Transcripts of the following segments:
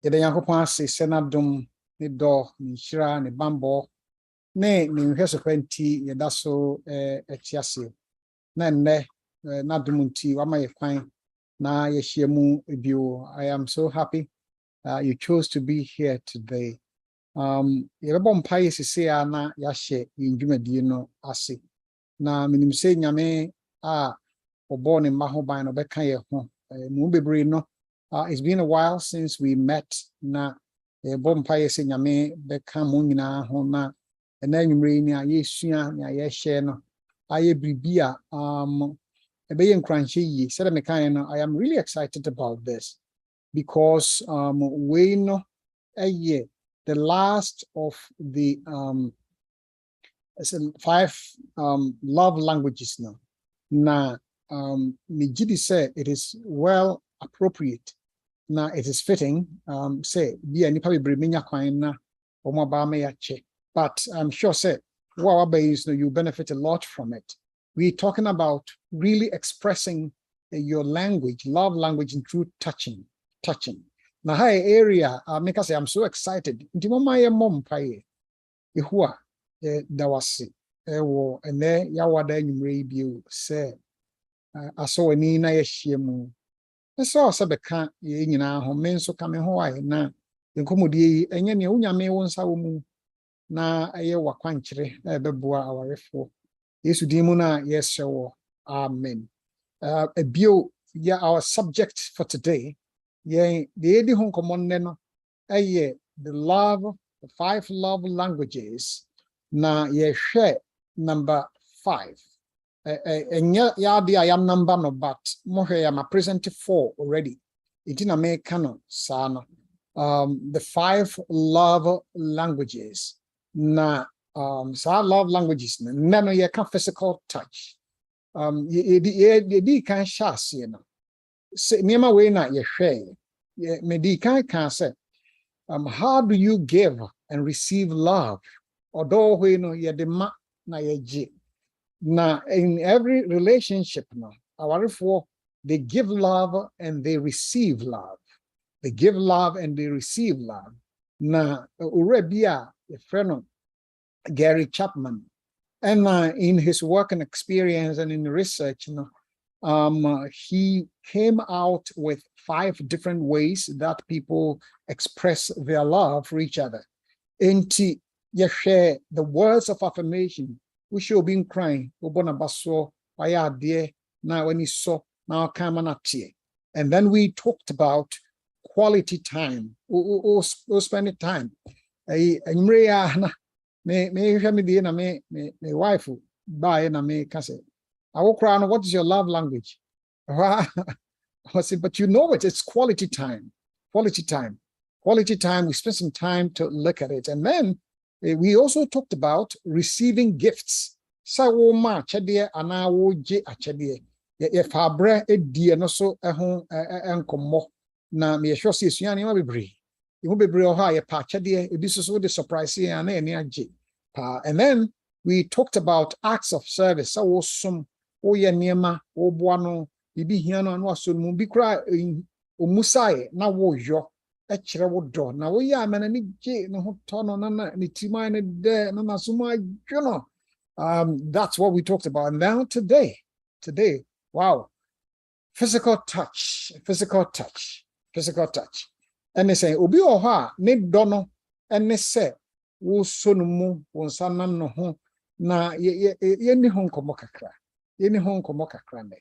Yɛda Nyankopɔn ase sɛ n'adom ne dɔ ne nhyira ne bammɔ ne nhwɛsopa nti yɛda so ɛte ase na nnɛ n'adom nti wama yɛ kwan na yɛhyia mu bio. I am so happy you chose to be here today. Yɛbɛbɔ mpaeɛ sisi a na yɛahyɛ yɛn dwumadie no ase na menim sɛ Nyame a ɔbɔ ne mma ho ban no bɛka yɛn ho mu bebree no. It's been a while since we met. Na mpaeɛ sɛ Nyame bɛka mo nyinaa ho na ɛna anwummere ni a yɛsua ne a yɛhyɛ no ayɛ biribi a ɛbɛyɛ nkranhyɛ yie. Sɛdeɛ mekaeɛ no, I am really excited about this because we no ɛyɛ the last of the 5 love languages no. Na megye di sɛ it is well appropriate. Now it is fitting, say, be a nipa bebree menya kwan na omo ba me yache. But I'm sure, say, you benefit a lot from it. We're talking about really expressing your language, love language, in true touching. Now, hi area, make us say I'm so excited. Nti mama ye mom paye. Ehua dawasi. Ewo ene yawada nyumre bio say aso ani na yehie mu. So sabeka ye nyina ho me nso ka me ho aye na nkomodie enye ne unyame wo nsa wo mu na aye wakwankyere na ebeboa awarefo Yesu din mu na yesrewo. Amen. Bio yeah, our subject for today ye the edi ho nkomonne no aye the 5 love languages na ye hwe number 5. I am number no, but more I am present 4 already. It in American sana. The 5 love languages. Na sa love languages. Nano ye can physical touch. Ye can shas you know. Say nema way na ye share. Me di can say. How do you give and receive love? Although we know ye de ma na ye ji. Now, in every relationship, now, they give love and they receive love. They give love and they receive love. Now, Urebia, a friend, Gary Chapman, and in his work and experience and in research, he came out with 5 different ways that people express their love for each other. And you share the words of affirmation. We should be crying. Now when he saw now come and then we talked about quality time. Or spending time. Me wife buy na me kase. I will cry. What is your love language? I said, but you know it. It's quality time. Quality time. Quality time. We spend some time to look at it, and then. We also talked about receiving gifts. Sa wo ma chede ana wo je achede. Ye fabre edie no so ehon enkomo. Na me sure say suane ma bebre. Ye bebre o ha ye pa chede ebi so the surprise ya na ene age. And then we talked about acts of service. Sa wo som wo ye niema wo boa no bibi hia no no aso mu bi kra omusae na wo yo. That's what we talked about. And now today, wow, physical touch. And they say, Obi oha, ne dono, and they say, wo sonumu, won sanam no ho, na ye ni hon komokakra. Ye ni hon komokakra ne.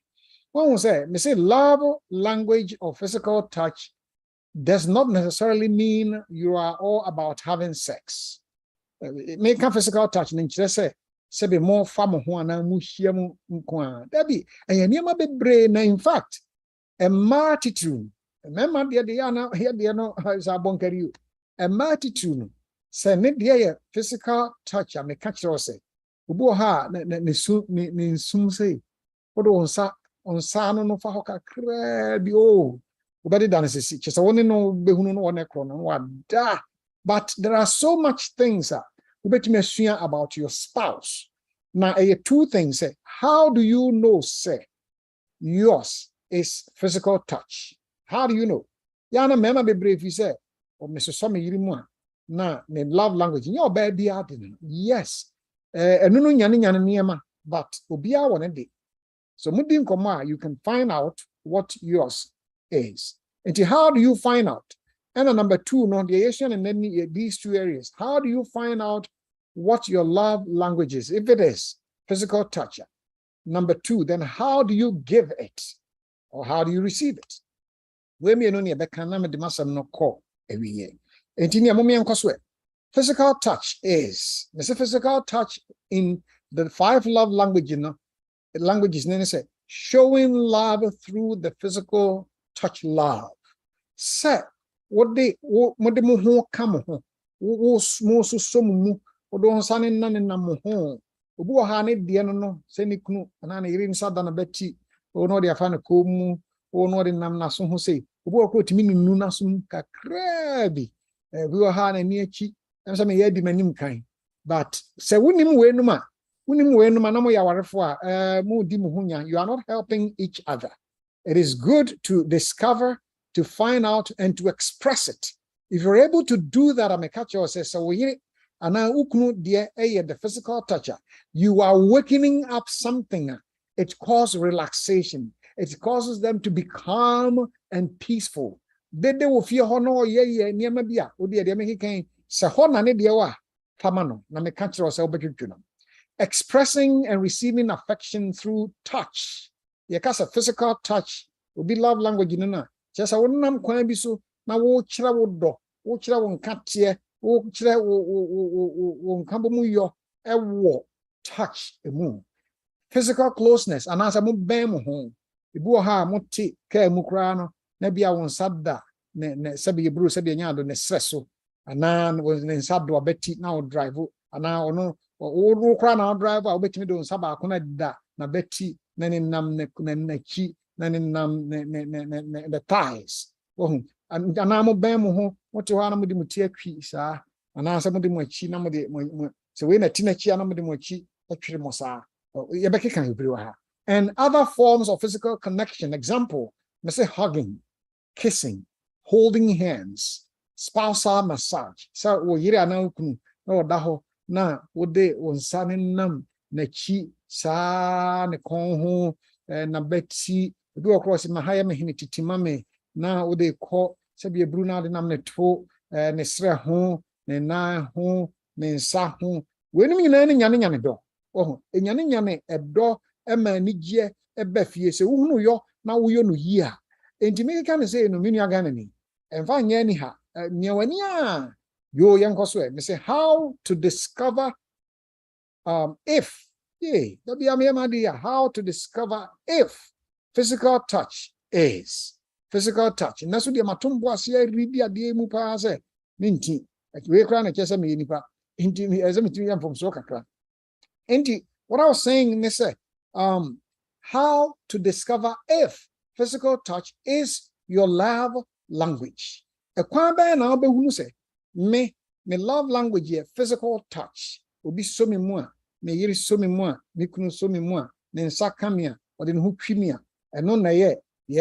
One say, me say love language or physical touch does not necessarily mean you are all about having sex. Make a physical touch, and say, be more famo huana mushiamu nkwa. Debbie, and your name be brain. In fact, a multitude. Remember, the Diana here, the no is a bunker you. A multitude. Say, dear physical touch, I may catch you say. Uboha, ni sum say. What on sa no fa hoka crab oh. But there are so much things about your spouse. Now, 2 things. How do you know, say, yours is physical touch? How do you know? Yana mema be brave, you say, or Mr. Somi Yirimwa. Na me love language. Your baby out. Yes. No niema, but obia one day. So Mudin Koma, you can find out what yours is. And how do you find out? And number 2, no, the Asian and then these 2 areas. How do you find out what your love language is? If it is physical touch. Number 2, then how do you give it? Or how do you receive it? When me no near Beckham, the master no call every year. Physical touch is physical touch in the 5 love languages, languages, showing love through the physical touch love. Say what they mo come home. Small so some don't sign none in Namo home. Ubu hane diano no, send knu, and an irin sadana betty, or no, they are fan of comu, or no, in Namnason who say, Ubu quote me nunasum crabby. We were hane near cheek, and some yedi manim kind. But say, Winim Wenuma, Namo Yawarefua, Mu Dimuhunya, you are not helping each other. It is good to discover, to find out, and to express it. If you're able to do that, I'm a catcher says, so we and now the physical toucher, you are wakening up something. It causes relaxation. It causes them to be calm and peaceful. They will fear honor, near Mabia, would be a American, Sahona Nediawa, Tamano, Namekacho or expressing and receiving affection through touch. Yakasa physical touch will be love language in just I wouldn't quite be so now. Watch won katia, touch a moon. Physical closeness, and as a mo bam home. The buha muti ke mukrano, nebia won sadda, ne sabi bruce sabi nyado ne stresso, and nan was in saddo betty now drive, and now no crana driver, I'll bet me doing sabakuna da, na betty, nanin nam ne chi, nanin nam the ties. And I'm a bam what you are with the mutia sir, and answer with the mochi, number the so when a teenager number the mochi, actually mosa, Yabeki can you and other forms of physical connection. Example, let's say hugging, kissing, holding hands, spousal massage. So we hear now no daho na would they on sunning nam nechi sa ne konho na beti do across in my higher mehinity mame. Na wo de call sabi Bruno de nam ne to ne sre ho ne na ho ne nsa ho we nim nyina ne nyane do oh nyane edo e ma ni gie e ba fie se wo hunu yo na wo yo no yi a enti me ka ne say no menu aga ni emfa nya ni ha nya wani a yo yanko so e me say how to discover if how to discover if physical touch is physical touch. And that's what the matumbo asia ridi ade mu pa se ninti. We cry na kesa me nipa. Inti me as me from so kakra. Inti what I was saying is how to discover if physical touch is your love language. E kwa ba na obe hunu se me love language here physical touch. Obi so me mu a, me yiri so me mu a, me kunu so me mu a, ne nsa kamia, o de hu twimi a. Eno na ye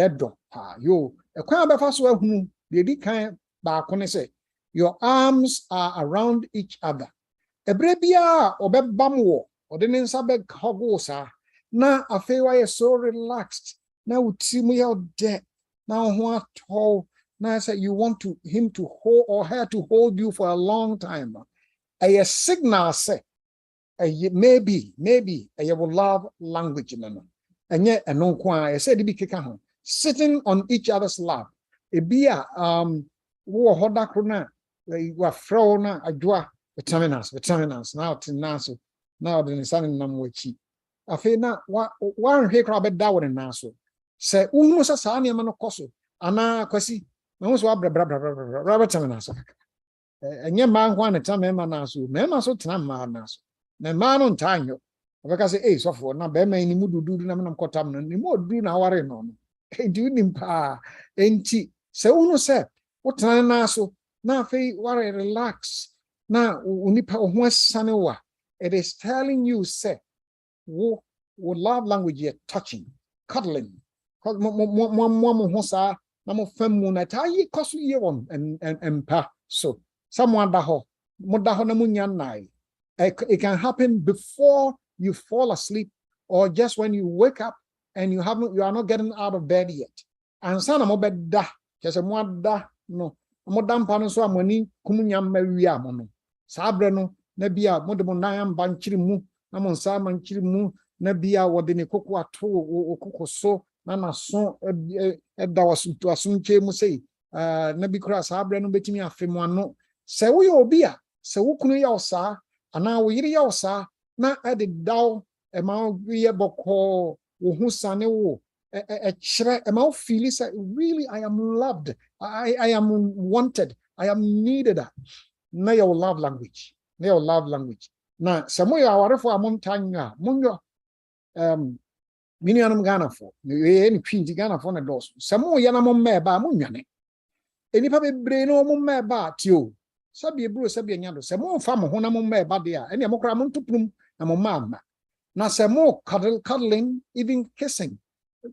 do yo a kwan be fa so ahunu de di kan ba ko ne say your arms are around each other ebre bia obebam wo ode ne nsa be hogo sa na afei wa so relaxed na uti mu ya de na ho atọ na say you want him to hold or her to hold you for a long time a signal say maybe a will love language no enye eno kwa e say de bi keka ho sitting on each other's lap. Ebia wo hoda krona wa fro na adwa vitamins now tinaso now the sun nam wachi afi na wa hwe kra be da won na so se unu sa sa ne ma no koso ana kwasi na wo so abra vitamins enye ma nkwa ne ta ma na so ma so tena ma na so na ma no ntanyo obeka say so for na be ma ni mududu na nam kotam no ni mo du na ware no do nimpa enti se unu se wotana na so na fe ware relax na unipa ho sanewa it is telling you say wo love language here touching cuddling mo ho sa Namo femu na tayi kosu ye won and pa so someone daho mudaho na munyanai. It can happen before you fall asleep or just when you wake up and you are not getting out of bed yet. And sana mo bedda kese mo da no mo dampa no so amani kumunyam mawia mo no sabre no na bia mo de mo nan banchiri mu na mo nsa manchiri mu na bia wo de ne koko ato okoko so na so da wasuntu asunche mu sei na bi kura sabre no betimi afemu ano se wo ye obi a se wo kunu ya osa ana wo yiri ya osa na ade daw e ma ye bokọ wo hu sane wo feel say really I am loved, I am wanted, I am needed. Na your love language. Na your love language. Na samo ya warefo amontanya munyo mini anum Ghana for any queen Ghana for na dos. Samo ya na mo meba munwane. Enipa bebre no mo meba tio. Sabi ebro sabi anyado. Samo fa mo ho na mo meba de a. Ene amokra mo ntoprum na mo mama. Na samo cuddling, even kissing.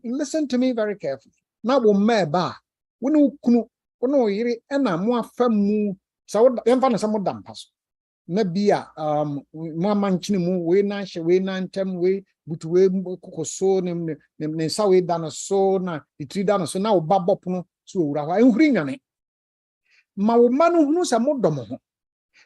Listen to me very carefully. Now, wo meba, wonu kunu, wono yiri ena mo afamu, sa wo yemfa na samo dampas. Na bia mo manchini mu we na hye we na ntem we butu we kokoso ne sa we da no so na itri da no so na wo babop no so owura ho enhuri nyane. Ma wo manu hunu sa mo dom ho.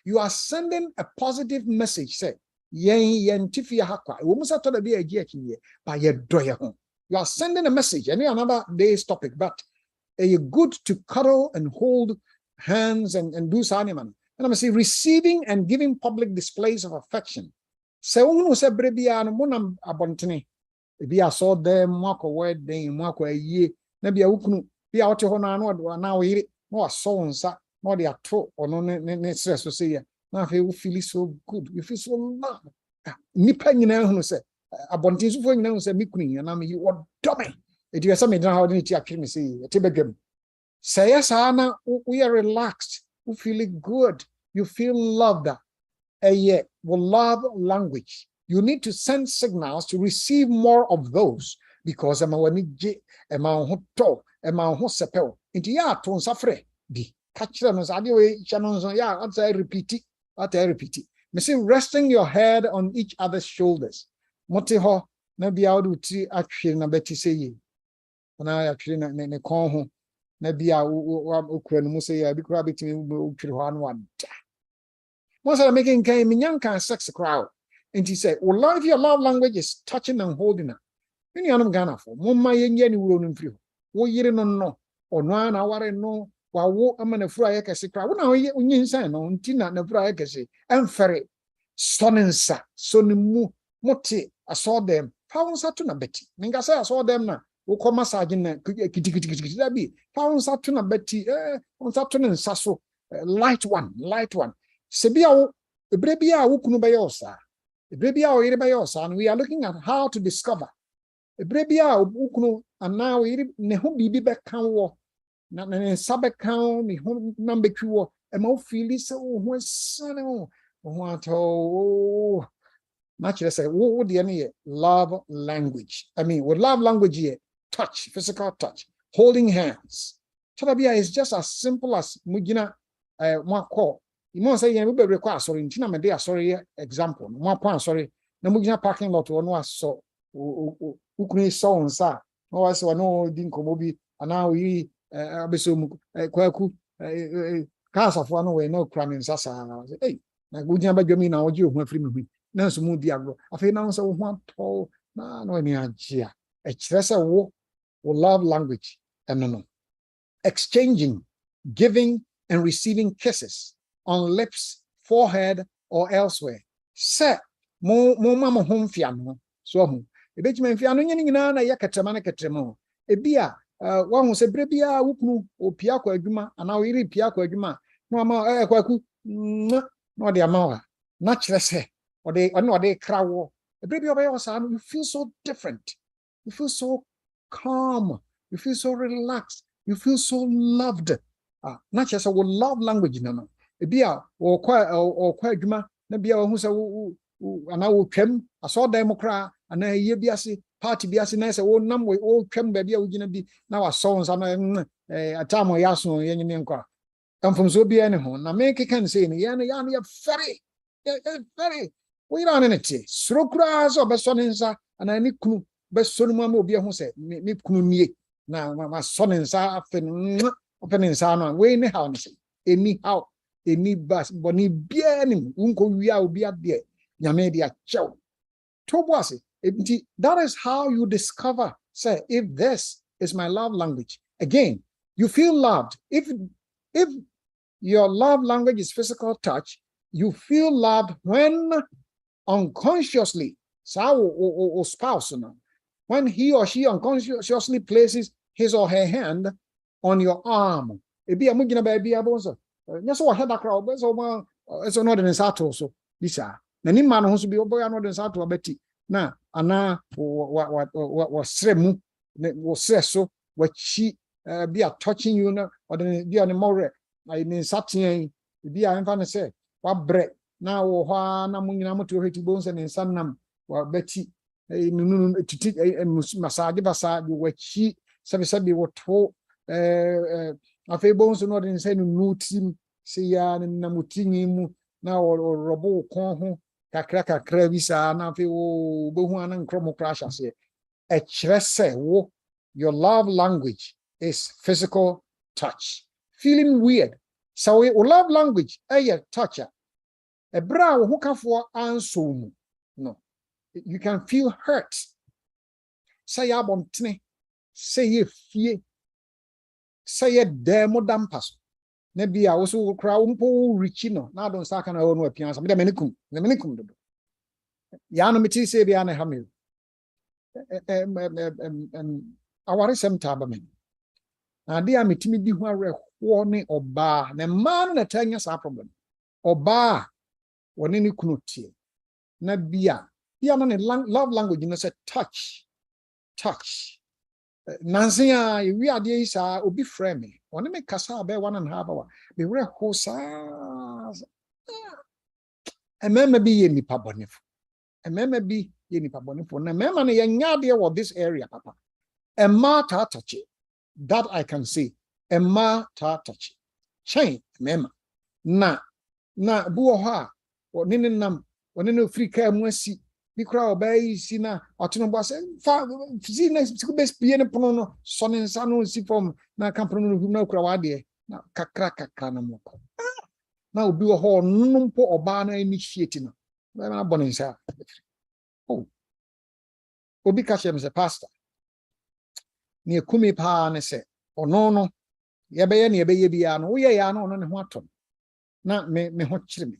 You are sending a positive message say yen tifia hakwa. Wo musa to da bia agi akiye ba ye doye ho. You are sending a message, any another day's topic, but good to cuddle and hold hands and do animal. And I'm saying receiving and giving public displays of affection. So unu se brebia no monam abontene. Bia saw them mwako wedding, mwako ye, na bia ukunu, bia ote ho na na yiri, no so nsa, no de ato ono ne stress so say na fe you feel so good, you feel so loved. Nipa nyina hunu se abontin so fo nyina se mikuni na me wo dome e dia se me dran how ni ti akiri me say te bedwam say yes na we are relaxed, we feel good, you feel loved. Yeah, well, love language, you need to send signals to receive more of those because am wani je am ho to am ho sepel inti ya to nsafre di kachira no ade we chano so ya ata repeat me say resting your head on each other's shoulders. Mote ho na bia wo ti atwe na beti sey na atwe na ne kon ho na bia wo kura no mu sey ya bi kura beti wo twere ho anu ada most are making kind minyanka sex crowd and he said well love your love language is touching and holding her any anum Ghana for mumma yenye ni wuro no mfiri wo yire no no ono na ware no wa wo amana furu aye kese crowd wo na onyin san no nti na furu aye kese emfere sonensa sonimu mote I saw them. Pounds to na betty. Ninga say I saw them na. O ko massage na kiti that be. Pounds to na betty. On Saturn sasso. Light one. Sebia o ebrebia wo kunu be yosa. Ebrebia o yire be yosa and we are looking at how to discover. Ebrebia wo kunu and now yire ne ho bibi be kan wo. Na ne sabe kan ne ho number twi wo. E ma feel say o ho sane o. Ho ato naturally say what the any love language. I mean, with love language here, touch, physical touch, holding hands. Chalabia is just as simple as mugina mwako. You must say you be require sorry, ntina me dey sorry example. Mwako sorry, na mugina parking lot or no so ukuni so nsa. No was no din komobi ana we abeso kwaku casa for no way no cramming sasa. Hey, na mugina badwami na oji ohun afiri me. Na so mu di agro afi na so ho ato na no ani agea e kire se wo love language no exchanging, giving and receiving kisses on lips, forehead or elsewhere se mo mama ho mfia no so ho e be kima mfia no nyina na yaketema na ketema e bia wa ho se bre bia wukunu opia kwa adwuma ana wo yiri pia kwa adwuma no ama kwaku no de Amoah na kire se or they crowd. You feel so different. You feel so calm. You feel so relaxed. You feel so loved. Not just a love language. No. Ebia or quite juma. Nebia who say and I will chem. I saw democrat and I ye biasi party biasi nice. Oh, num we all chem baby. We gonna be now our songs and a time or yaso yenyenko. And from so be any home. Now make it can say yan very we don't in it. Srokras or Bessoninsa and I need kunu Bessonuma will be a hose, me kunu now my son and sa opening sana way anyhow anyhow any bus boni bien unko we will be at there yamedia chow tobwasi. That is how you discover, say, if this is my love language. Again, you feel loved. If your love language is physical touch, you feel loved when unconsciously, or spouse, when he or she unconsciously places his or her hand on your arm. It be a mugina baby abonzo. Yes, what had a crowd, but it's not an sato. So, this are. Nani man who be boy another than sato betty. Na ana what sremu was so what she be a touching you now or then be on the more I mean satin be a infant say what bread now na munina to hit bones and in sanam or betty to teach a massage basa what she sabi what to a fe bones not in saying no team say ya namutingi now or robo con kakra visa na fe wo bohu anan kromo crash ase e kire wo your love language is physical touch. Feeling weird so we love language touch e bra wo hukafo anso mu no you can feel hurt say abontene say ye fie say ye demo dampas na bia wo so kra umpo richi no na don saka na no apiansa me menikum do ya no meti se bia na ha me aware sem taba me na dia metimi di hu awerho ne oba na man na tanya sa problem oba woni ni kunu tie na bia no ne love language no say touch Nansia, we are the isa obi frame me. One me kasa be 1.5 hour. Be re hosa. E mema bi ye nipa bonefo. E mema bi ye nipa bonefo. Na mema na yanya de wo this area papa. E ma ta touch. That I can see. E ma ta touch. Chain mema. Na buo ha. Oni nam, oni no free care mu asi. Bi kra obey sina otono boss fa sina siku best pie pono no sonen sanu si form na kampro no na kra wade na kakra na moko na obi wo ho numpo oba na initiate no na bonin sa oh obi ka shem se pastor ni ekumi pa ne se ono no ye beye bia no wo ye ya no ne ho atom na me ho kire me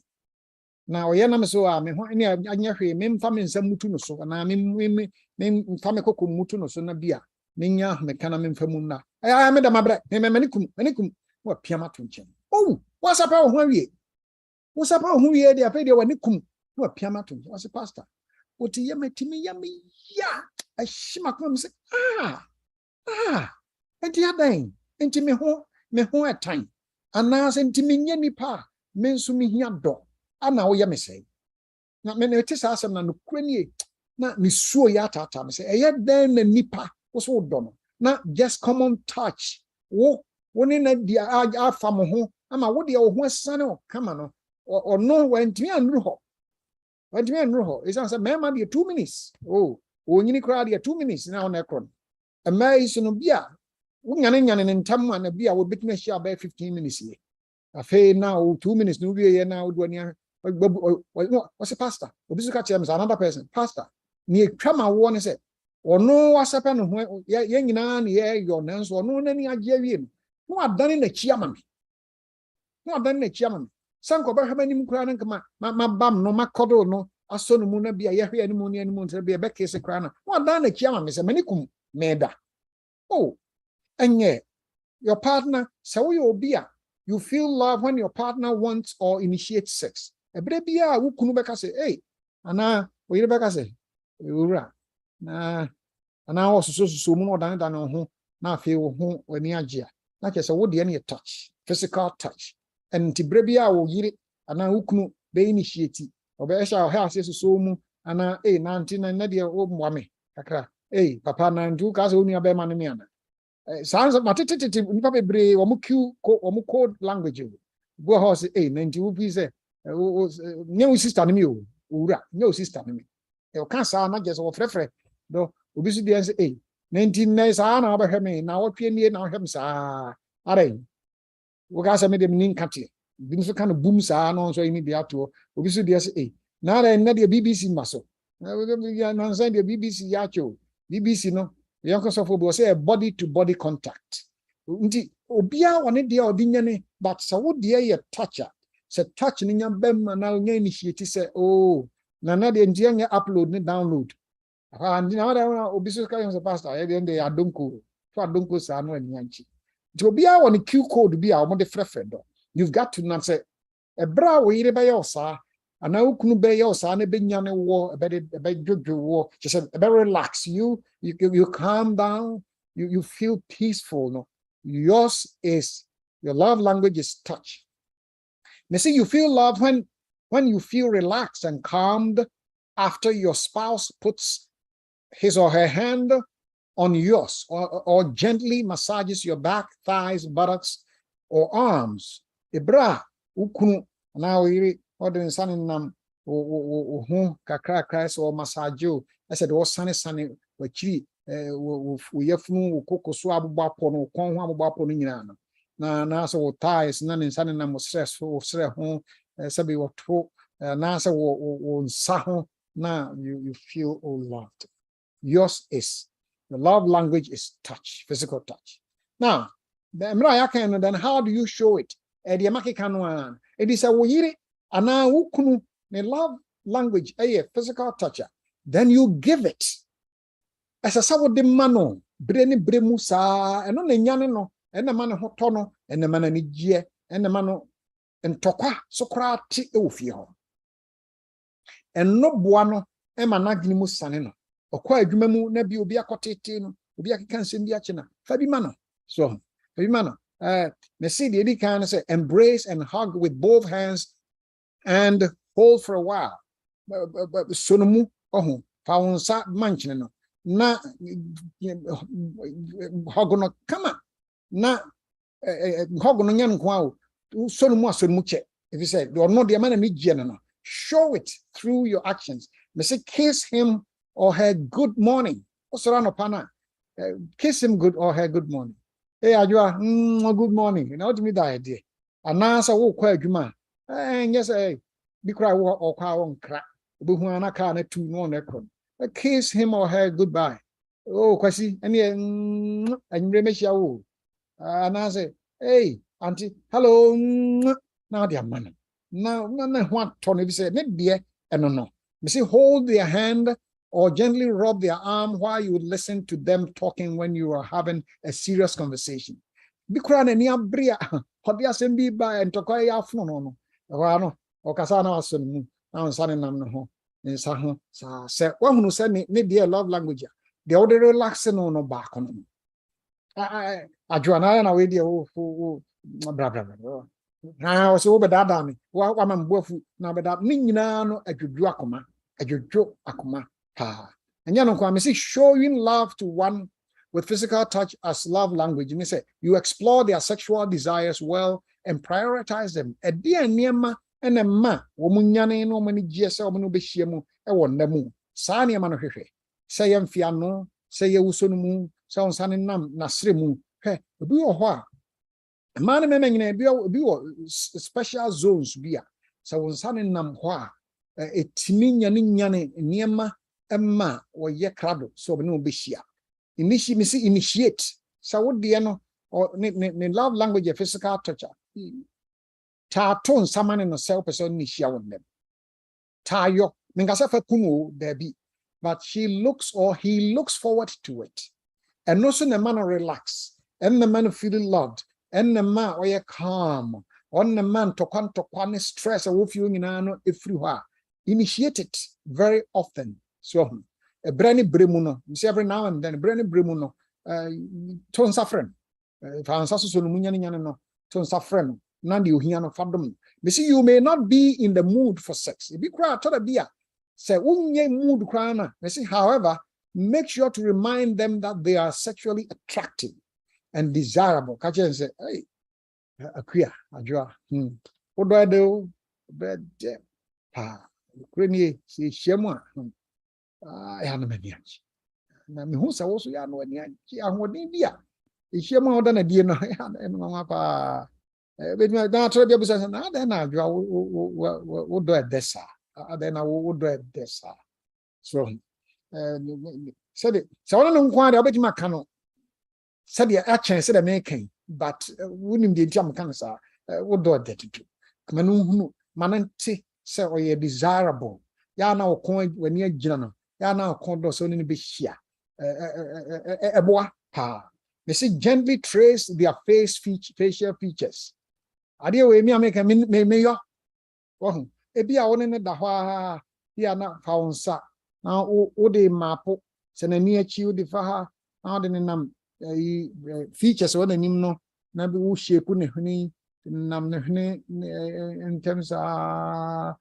na oye na me so a me ho ne anya hwe me mfa me nsam mutu no so na me mfa me kokko mutu no so na bia me nya me kana me mfa mu na aya me da mabre me manikum wa piama to nchen oh what's up ho awie de afa de wa nikum wa piama to nchen was pastor oti ye metimi ya me ya ahima ko me se enti adan enti me ho etan ana se enti me nya nipa me nso me hia do ana wo ye me say na me ne tisa asem na no kranie na me suo ya tata me say eye den na nipa wo so do no na just common touch wo ni na dia afa mo ho ama wo de wo ho asane o kama no no wantimi anru ho is answer me ma be 2 minutes oh onyini kra de 2 minutes na on ekron amai so no bia wo nyane ntam na bia wo betime hia ba 15 minutes ye afa na 2 minutes no wie ye na wo do ani what's a pastor? Another person, pastor. Ni trama one say, or no, what's happened? Young man, your nance, or no, any idea. No, I've done in the chairman. Sanko, but how many crown and my bum, no, my coddle, no, a son of Muna be a yahi and moon and moon to be a back case of crown. What done the chairman, Miss Manicum, Meda. Oh, and yeah, your partner, so you'll be a. You feel love when your partner wants or initiates sex. Ebrebia wo kunu beka se ana wo yire beka se ewura na ana wo so mu no dan ho na afi wo ho wani agea na ke se wo de na touch physical touch and tibrebia wo yire ana wo kunu be initiate obe sha o ha se so mu ana na anti na de wo moame kakra papa na ndu ka se oni abe ma ne ana sounds of matititi, Nipabre, or code language. Go horse, 90 rupees, no sister, no sister. You can't say, not just of reference, though, obviously, answer 19 days, I know about him, now what PNA now him, sir. Are we got some of them in country. Been so kind of boom, sir, no, so immediately to obviously, there's now I know the BBC muscle. I'm saying the BBC yacho. BBC no, the uncle of say a body to body contact. Obia one idea or dinyane, but so would dear toucher. Say touch in your bem and now initiate say, oh, nana the engineer upload and download. And now obviously kind of pastor, I then they are dunko, for dunko sano and yanchi. To be out on the Q code be our mother friend. You've got to not say a brow way by your sir. And now couldn't be your son, a binyane war, a bed war. Just a very relax. You calm down, you feel peaceful. No, yours is your love language is touch. Now see, you feel love when you feel relaxed and calmed after your spouse puts his or her hand on yours or gently massages your back, thighs, buttocks, or arms. Ebra ukunu now or the sun in nam kakra or massage. I said, oh, sunny, which we have no cocoa swab bapon or con baponina. Na so ties, none in sun and nam was stressful, home, sabi or two, nasa or saho. Now you feel all loved. Yours is the love language is touch, physical touch. Now, then how do you show it? It is a way. And now, the love language, a physical toucher, then you give it. As a saw de mano, breni bremusa, and on the yanino, and the man hotono, and the man and and the mano and tokwa, socrati ofio. And no buano, emanagnimus sanino, or quite jumu, nebi ubia cotitino, ubia can send the achina, fabi mano. So, fabi mano. Messi the can say embrace and hug with both hands and hold for a while. Sonomu oh found sa manchino na hogono kama na hogono nyan kwao sonomu che. If you say you're not the man no, show it through your actions. Messi kiss him or her good morning. Osorano pana kiss him good or her good morning. Hey, Ajua, good morning. You know, to me, that idea. And now, so walk quite juma. And yes, be cry or cow on crack. Buhuana can two no necron. Kiss him or her goodbye. Oh, Quasi, and remiss you. And I say, hey, auntie, hello. Now, dear man. Now, none what Tony said, net beer, and no. You see, hold their hand or gently rub their arm while you listen to them talking when you are having a serious conversation. Be crying and bria, Hodia Sembi by and Tokoya Funo, or Casana Sun, now San Nam, in Saho, said one who said me, dear love language. The order relaxing on no back on them. I join away the old blah. Now, so over that, Danny, what I'm worth now, but that mean no, a good dracoma, a good joke, akuma. And you see, showing love to one with physical touch as love language. You say you explore their sexual desires well and prioritize them. A dear niema and a ma womunyane no many GS or manubishiemu a wondermu. Sani a manohehe. Say em fiano, say ye usonumu, sound saninam nasrimu. He, be or what? Man men be special zones beer. So saninam hwa. A timinyane niema. Emma or ye crado, so no bishia. Initiate. So what the no or love language of physical touch. Ta someone in a self person nisha on them. Tayo, Mingasafa Kumu, there be, but he looks forward to it. And also the man relax, and the man feel loved, and the man or ye calm, on the man to quanto stress or if you know if you are. Initiate it very often. So a brandy bremuno, you see every now and then, brandy bremuno, ton suffering. If I'm so no, ton suffering, none you hear no fathom. You see, you may not be in the mood for sex. If you cry to the beer, say, mood crying. You see, however, make sure to remind them that they are sexually attractive. and desirable. Catch and say, hey, a queer, a draw. What do I do? Bed, pa, Queenie, see, Shema. I have no many. Na me hu sa wo so ya no ani ahoden bia ehia ma oda na die no ya no pa be mi na tro bia busa na da na adwa wo do edesa ada na wo do edesa so said it so no nkwa da obeti maka no said ya achen said me kan but wonim de ntia maka no sa wo do edetutu ma no hunu mananti say oye desirable ya na wo kon wani agina no ya na kon do so ni be hia Amoah. They say gently trace their facial features. Ade we mi ameka me yo. Oh, ebi a woni ne da hwa ya na fa wonsa. Na wo de mapo se na ni achi wo de fa ha. Na de ne nam features wo na nim no na bi wo shape ne huni nam ne huni in terms how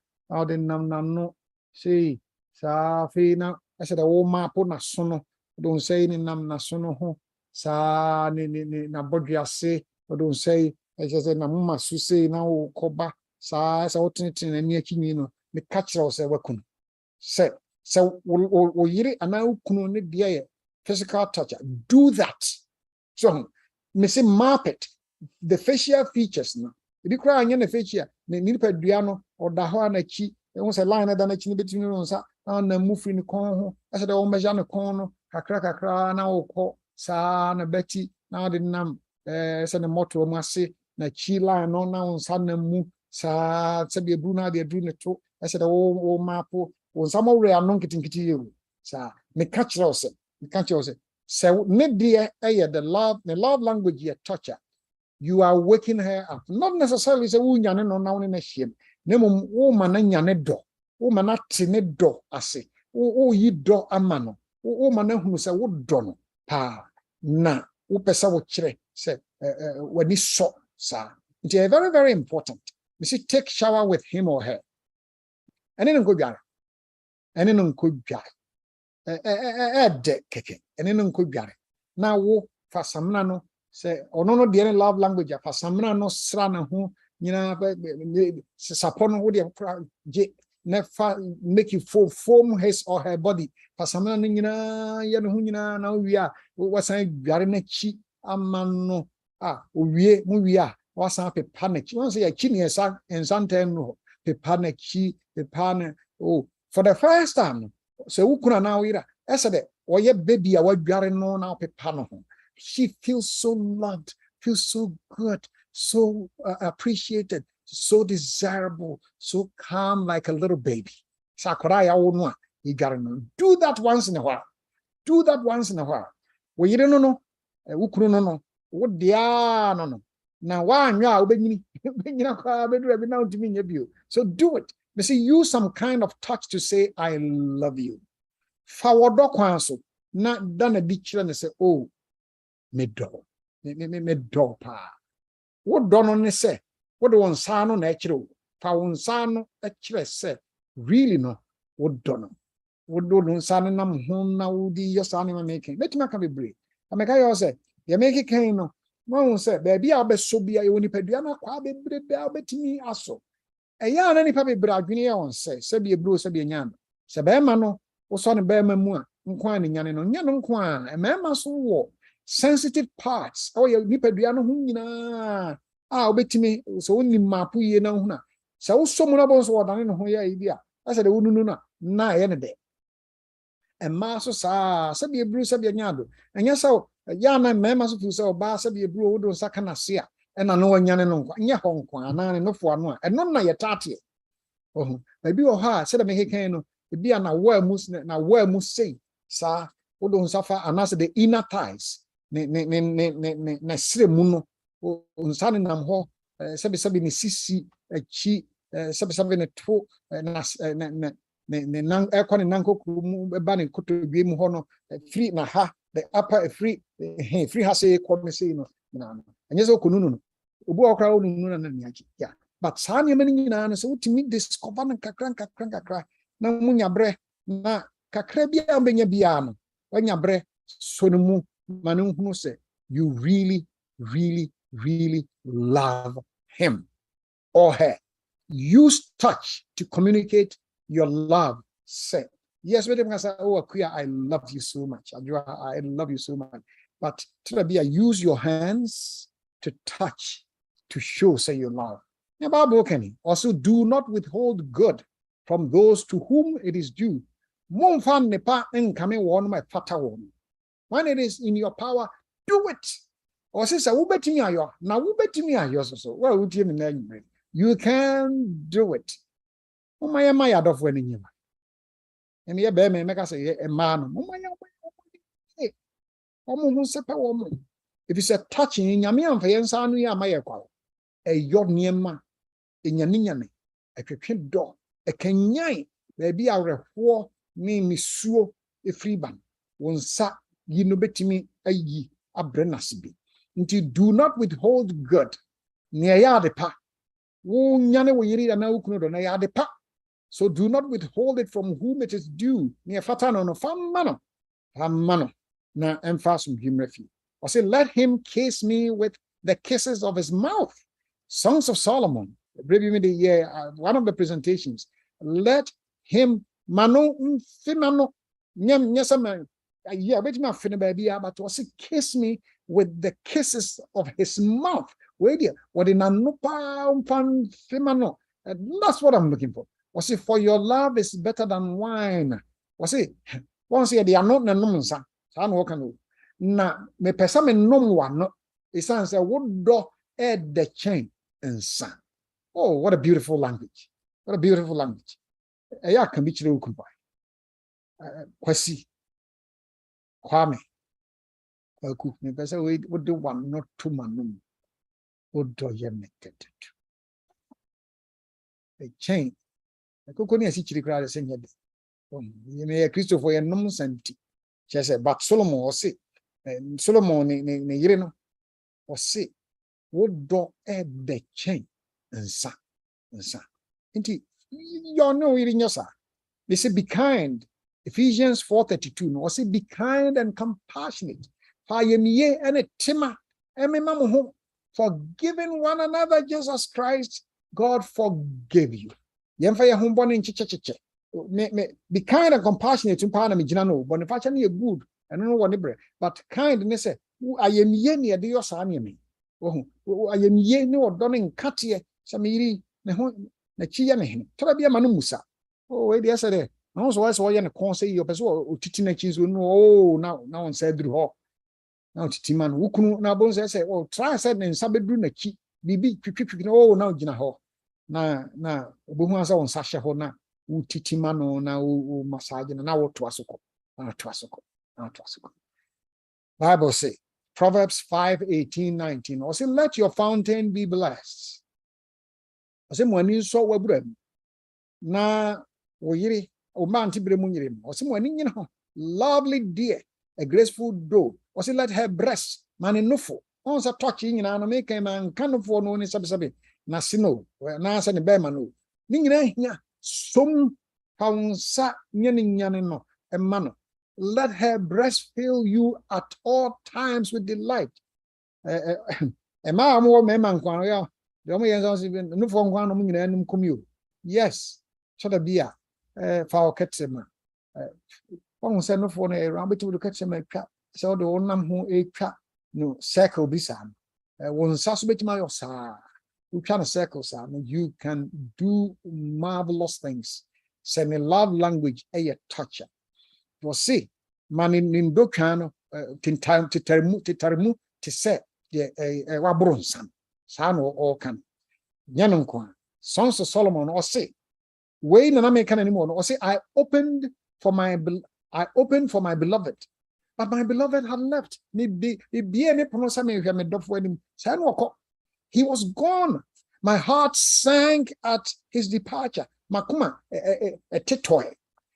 de nam no see sa fi na asa da wo mapo na so no don't say ni nam na sono ho sa ni na bodwiase don't say I just say na mama su say na wo koba sa wotin na ni akinyi no me catch ra say wakunu say wo yiri ana ukunu ne de ye physical touch do that so me say map it the facial features no bi kra anya na facial ni padua no oda ho na chi won say line na chi ni betimi no sa na mufi ni kon ho asa da wo measure ne kon no kakra na wokọ sa na beti na de nam se ne moto mu ase na chi line no na unsa na mu sa se be bru na de dru ne to ese de wo mapo unsa mo re anon kitinkiti yewu sa me catch rose se ne de the love language ye touch her. You are waking her up, not necessarily say wo nyane no na wo ne hiem na mum wo ma na nyane do wo ma na te ne do ase wo yi do ama no wo ma na hunu se wo do no pa na wo pesa wo kire se wani so sa it is very very important. You see, take shower with him or her and then go biara and then go biara de keke and then go biara na wo fa samna no se ono no de love language fa samna no sra na ho nyina sapon wo de je never make you form his or her body. Pasamana nyina ya no nyina na wi wasan dware na chi amano owie mu wi wasan pepa na chi won say ya chi ne ensanten no pepa na chi pepa na for the first time so ukuna na wira ese de oye baby a wadware no na pepa no ho she feels so loved, feels so good, so appreciated, so desirable, so calm like a little baby. Sakuraya wonwa, you gotta know. Do that once in a while. Do that once in a while. We don't know. Ukuru no. What dia no. Now one ya obeyini. So do it. You see, use some kind of touch to say I love you. Forward kwanso na dana di chira ne say oh me do pa. What do no say? What do one sano na chiro? Fa one sano chire say really no. What do no? What do no sano nam hon na udi your sano ma making? Let me can be brave. I make I say you make it kind no. No say baby I be so be you ni pedua na kwa be brave be betimi aso. Eya na ni pa be bra adwene ya won say be bro say be nyam. Say be ma no wo so ne be ma mu a nkwa ne nyane no nya no nkwa e ma so wo sensitive parts. Oh ya ni pedua no hu nyina. Obetimi so woni mapu ye na hu na. Say wo so mu na bon so wodane no ho ya ibi a. Asa de wonu na ye ne de. E ma so sa be bro say be nyado. Enya so ya na ma so fu say oba say be bro wo do saka na se a. E na no wanyane no nkwa. Nya ho nkwa na ne no fo ano a. E no na ye tate. Oh, maybe o ha say da me keken no. Ebi na wa mu say sa wo do safa anase the inner thighs. Ne sire mu no unsane nam ho sebe ne sisi achi sebe ne to na ne nan ekwane nanko mu ba ne kotodwe mu ho no free na ha the upper free ha say come say no na anya so konunu no obu okra onunu na ne achi ya but sa ne mani nyina no so utimi discover na kakra na munya bre na kakra bia ambenya bia no wanya bre so no mu manu hunu se you really, really, really love him or her. Use touch to communicate your love. Say, yes, when they say, oh, Akuya, I love you so much. I love you so much. But use your hands to touch, to show, say, your love. Also, do not withhold good from those to whom it is due. When it is in your power, do it. Or say, you can do it. If you say touching, a your niema, in Yaninyane, a cricket door, a Kenyai, there be a war, name is Suo, a freeban, one sa, you know, bet me a ye, a brenasibi. Until do not withhold good, near yadepa. Oh, Yane, we read an outcome on yadepa. So do not withhold it from whom it is due, near Fatano, no fam mano, na emphasis him refuge. Or say, let him kiss me with the kisses of his mouth. Songs of Solomon, one of the presentations. Let him mano finano but also kiss me with the kisses of his mouth. That's what I'm looking for. Was it for your love is better than wine? Was it once they are not nonsa? Na me pesa me nom one. It sounds a wood door add the chain and son. Oh, what a beautiful language! What a beautiful language. I can be true. Kwasi, Kwame, Kwaku. Me pesa we would do one, not two man. Would do you make it? A chain. I could only see chili crowd saying it. You may a Christopher and nonsense. She said, but Solomon was sick. Solomon, you know, was sick. Would do add the chain and son. Indeed, you know, in your son. They say, be kind. Ephesians 4:32. No, say, be kind and compassionate. And a timor. Forgiving one another, Jesus Christ, God forgave you. Be kind and compassionate to Panama Jinano, but if I good, I don't know what but kindness, I am yeni a dear Sami. Oh, I am yeni or donning Katia, Samiri, Nachian, Torabia Manumusa. Oh, wait, yesterday. I also was why a concert your person teaching oh, now on said Drew. Now Timan, who couldn't now bones say, oh, try said and Sabedruna key, be oh, now Jinaho. Na obuhuasa on Sasha Hona, Titimano, now massage and now to Asuko. Bible say, Proverbs 5:18-19. Or say, let your fountain be blessed. I say, when you saw a bread, na oyiri, o man tibremunirim. Or say, when you know, lovely dear, a graceful doe. Or say, let her breast, man enough. Once a touching in an make a man kind of for no in sabi. Na sino, na sa ni bema no. Ninya som paunsa nyane no emano. Let her breast fill you at all times with delight. Ema mo me man kwan ya. De mo yen so no fo kwan no mo nyina num komio. Yes. So da bia fa o ketsema. Won se no fo no e ran betu do ketsema twa. So do onam ho e twa no circle bisa. Won sa so betima yo sa. You kind of circles and you can do marvelous things. Send a love language a toucher. You see, man in Dokano, time to termu to say a wabronsan, san or can. Yanunkwan, Sons of Solomon, or say, Wayne and American anymore, or say, I opened for my beloved, but my beloved had left. He was gone. My heart sank at his departure. Makuma, a titoy.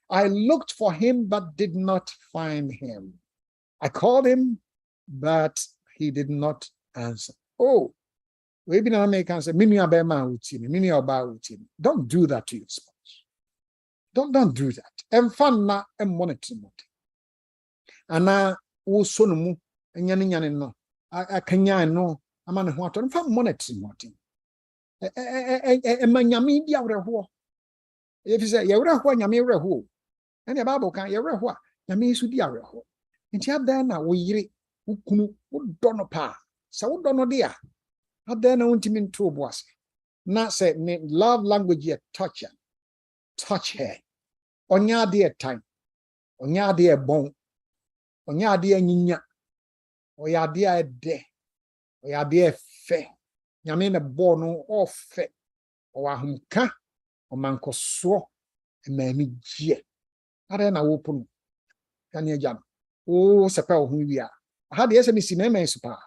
I looked for him, but did not find him. I called him, but he did not answer. Oh, maybe an American say, don't do that to your spouse. Don't do that. And fun na and monitor. And now, oh, sonumu, and no. akanya no ama ne ho atɔ no fa monetary motin nyame di awerɛhoɔ efi sɛ yɛwerɛhoɔ nyame werɛhoɔ ɛne Bible kan yɛwerɛhoɔ a nyame nso di awerɛhoɔ nti adan na wo yere wo kunu wo dɔ no pa sɛ wo dɔ no de a adan na wontimi nto bo ase na sɛ ne love language yɛ touch her onya de time onya de bon onya de anyinya oya de ede oya de fe nyame ne bo no ofe o ahomka o mankoso emani gie are na wo punu kan ye jam o sepa wo hu wi a ha de ese mi si mema supa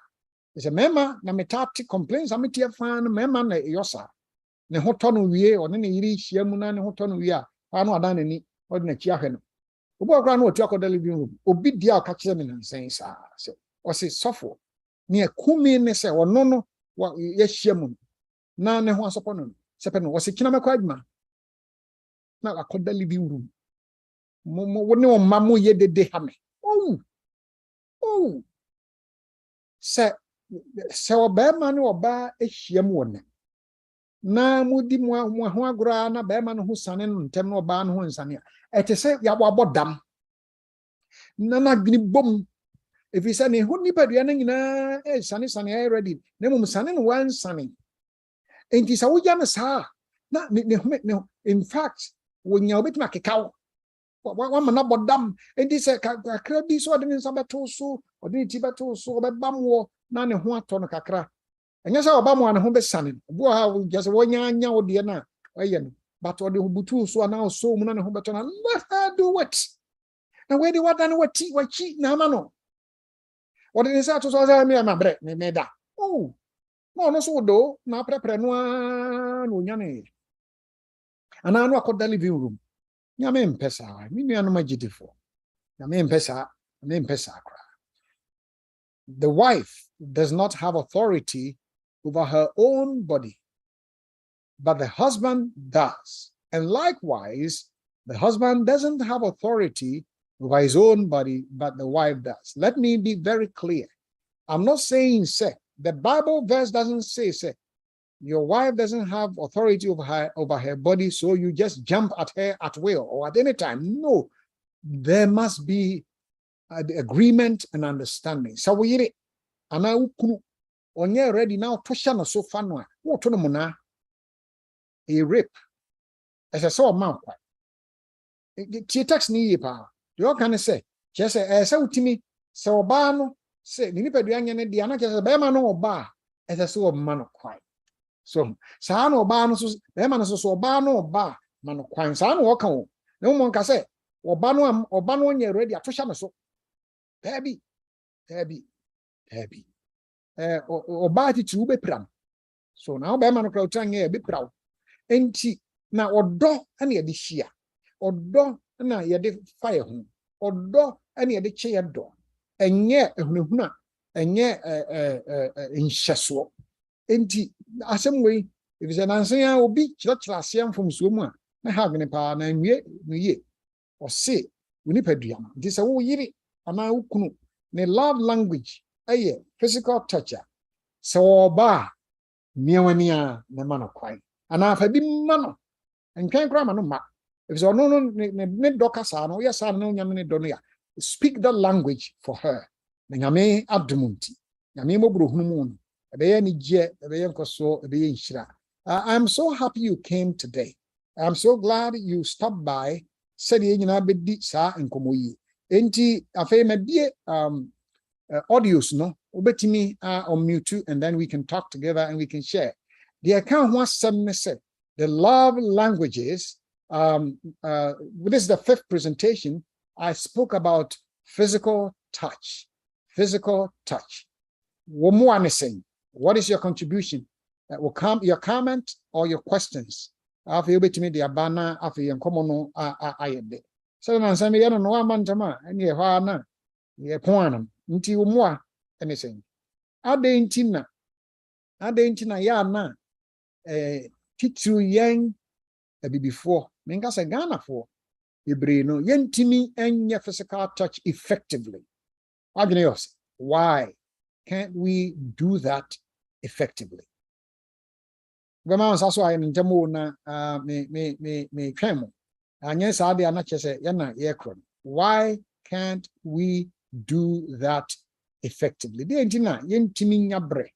ese mema na metati complaints ameti fa no mema na yosa ne hoto no wie o ne yiri hia mu na ne hoto no wie a fa no adan ni o de na chi ahwe no obo akra no otu akoda living room obi dia o ka kire me nansen sa se o se sofo ne akumi ne se ono no ye hia mu na ne ho asopo no sepe no o se kina makwa adwuma na akoda living room mo ne o mamu ye dede ha me se oba ma ne oba ehia mu wona na mudi mo ho agora na ba ma no ho sane no ntem na oba no ho nsane a ete se ya bo abodam na gni bom efi se ne ho nipadua na nyina sane e ready na mum sane no wan sane enti sa wo ja na sa na ne in fact wonya obetima kekaw wa mana bodam enti se kakra bi so de nsa beto so ode ti beto so obebam wo na ne ho ato no kakra enya se obam wo ne ho besane bo ha just wonya anya wo de na aye no but ode butu so na so mu na ne ho beto na let her do what na we de wada na wachi na ama no ode ne sa to so za me ma bre me da no so do na prepare no nya ne ana no akoda living room nyame mpesa mi nua no magidifo nyame mpesa kra. The wife does not have authority over her own body, but the husband does. And likewise, the husband doesn't have authority over his own body, but the wife does. Let me be very clear. I'm not saying say the Bible verse doesn't say your wife doesn't have authority over her body, so you just jump at her at will or at any time. No, there must be an agreement and understanding. So we ana ukunu onye ready now to share no so far no wo to no mona a rape as I saw man kwa ti tax ni yi pa you can say just say utimi se oba no say ni nipadua anya ne dia na just be ma no oba as I saw man no kwa. So saa no oba no so be ma no so oba no oba ma no kwa saa no oka wo na mo nka say oba no onye ready atosha me so baby oba ti tu be pram so na oba ma no kra utanye be praw enti na odo na ye de hia odo na ye de fire ho odo na ye de che ye do enye ehunahuna enye nhyeso enti asem we if nansen ya obi kyerɛkyerɛ asɛm fom so mu a na ha gene pa na nwie no ye o se woni padua ma nti sɛ wo yiri ana wo kunu ne love language aye physical touch sɛ oba miawani a na ma no kwan ana fa bi ma no ntwen kra ma no ma if so no ne doka sa no yes no nyame ne do no ya speak the language for her na nyame adumunti nyame mobro hunu mu no ebeye ni je ebeye nkoso ebeye nhira. I'm so happy you came today. I'm so glad you stopped by. Said ye nyina bedi sa nkomo yi enti afei mabie audios no obetimi on mute and then we can talk together and we can share the account ho asem ne say the love languages. This is the 5th presentation. I spoke about physical touch. What is your contribution? Will come your comment or your questions. After betimi the abana after yenkomo no ayede. So na nsame ye no amantama ene hwa na ye ponanam nti omoa anything. Ade nti na ya na titu yen before menka se Ghana for ebre no yentimi enye physical touch effectively. Why? can't we do that effectively? Also, I am why can't we do that effectively? The engineer, yentimi nyabre,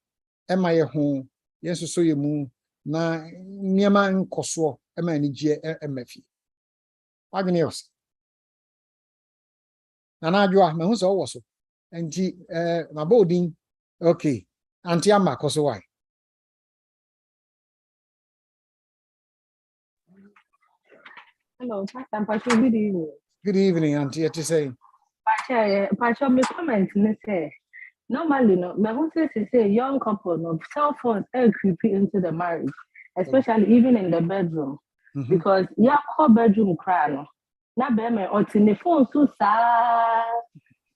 ema ye ho, yenso so ye mu, na niema nkoso, ema nijie emefi. Agnios. Nana adwa, me hu so wo so. Enti, mabodin, okay, anti ama koso why? Hello, Pastor, good evening. Good evening, Auntie. To say, Pastor, my comment say normally, no, my home says say young couple, no, cell phones are creepy into the marriage, especially even in the bedroom, because call bedroom cry no. Na be me or the phone so sad.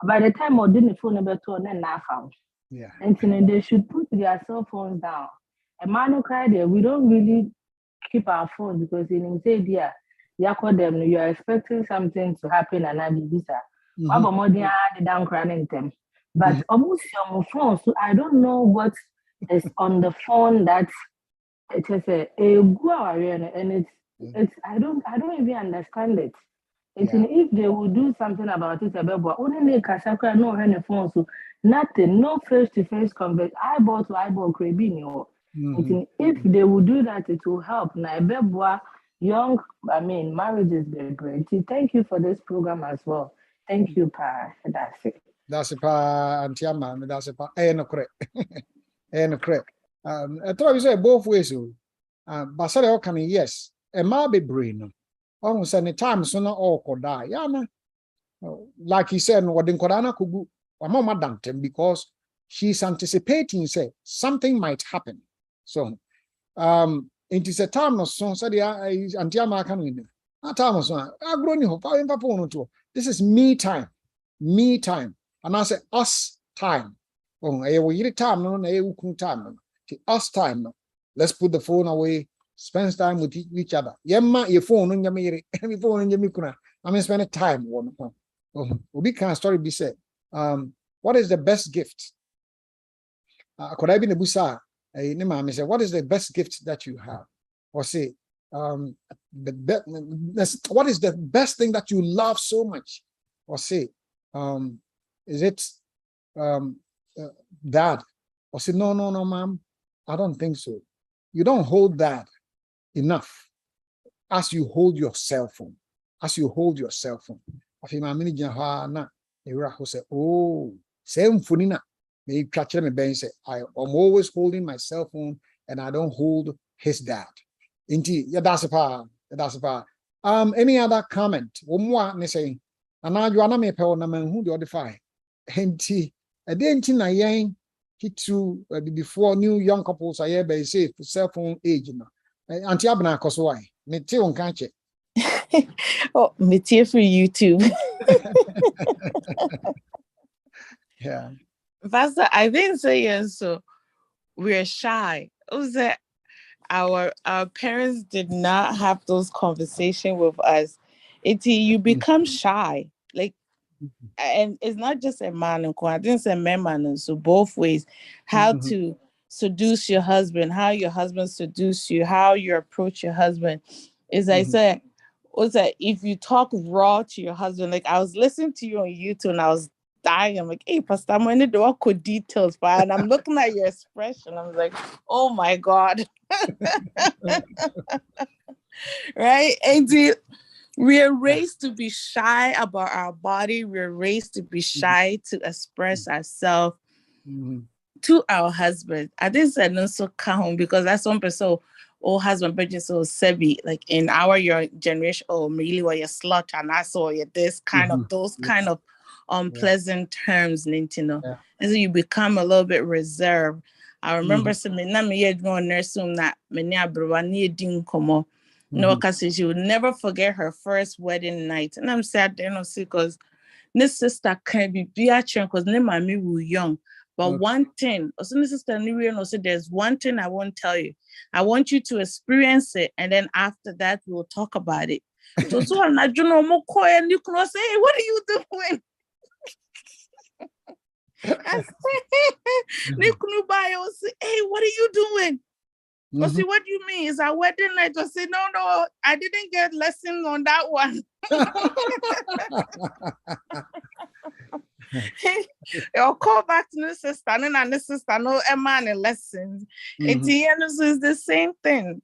By the time or didn't phone number 2 and then na found. Yeah. And they should put their cell phones down. A man who cry there, we don't really keep our phones because in say dear. You call them, you are expecting something to happen and I be visa. But almost your phone, so I don't know what is on the phone that it is and it's I don't even understand it. If they will do something about it, only they no hand phone, so nothing, no face-to-face conversation, eyeball to eyeball craving. If they will do that, it will help. Young, marriages be great. Thank you for this program as well. Thank you, Pa. That's it. That's a pa antiama, that's a pa no correct. No correct. I thought you say both ways. But sorry, can yes. A ma be brain. Almost any time so not all could die. Yeah, like he said, what in Kodana Kubu, or Mama Dantem, because she's anticipating say something might happen. So it is a time of song, so the Antiama can win. A time of song, I grown you. This is me time. Me time. And I say us time. Oh, I will time, no, I will time. Us time. Let's put the phone away, spend time with each other. Yemma, your phone, and your phone, and your mikuna. I mean, spend time. We can story be said. What is the best gift? Could I be the busa? I say, what is the best gift that you have? Or say, what is the best thing that you love so much? Or say, is it dad? Or say, no, ma'am, I don't think so. You don't hold that enough as you hold your cell phone. As you hold your cell phone. Oh, same funina. Me catch me ben say I'm always holding my cell phone and I don't hold his dad. Indeed, yeah, that's a part. That's a part. Any other comment? One more me say, and now you are not me pe na man who the odify. Enti, I didn't na yen hit to before new young couples are here by say cell phone age no. Auntie Abna Koswai. Me te on kanche. Oh, me te for YouTube. Yeah. Pastor, I didn't say yes, so we're shy. It was that our parents did not have those conversations with us. You become shy. Like, and it's not just a man and I didn't say man, so both ways. How to seduce your husband, how your husband seduce you, how you approach your husband. Is I said, was that if you talk raw to your husband, like I was listening to you on YouTube and I was dying. I'm like, hey, Pastor, I'm going to do all good details, and I'm looking at your expression. I'm like, oh my God. Right? And we're raised to be shy about our body. We're raised to be shy to express ourselves to our husband. I didn't say no so come because that's one person. Oh, husband, but just so sebi like in our your generation. Oh, really? What you slut and I saw you this kind of those kind of unpleasant terms, and so you become a little bit reserved. I remember some nursing that many komo. No, because she would never forget her first wedding night. And I'm sad there no see because this sister can be because ne mommy were young. But one thing, also sister also there's one thing I won't tell you. I want you to experience it, and then after that we'll talk about it. So I'm not you know more and you can say, hey, what are you doing? Say, hey, what are you doing? I say, what do you mean? It's our wedding night. I say, no, I didn't get lessons on that one. I'll call back to the sister, and the sister, no, man, lessons. It's the same thing.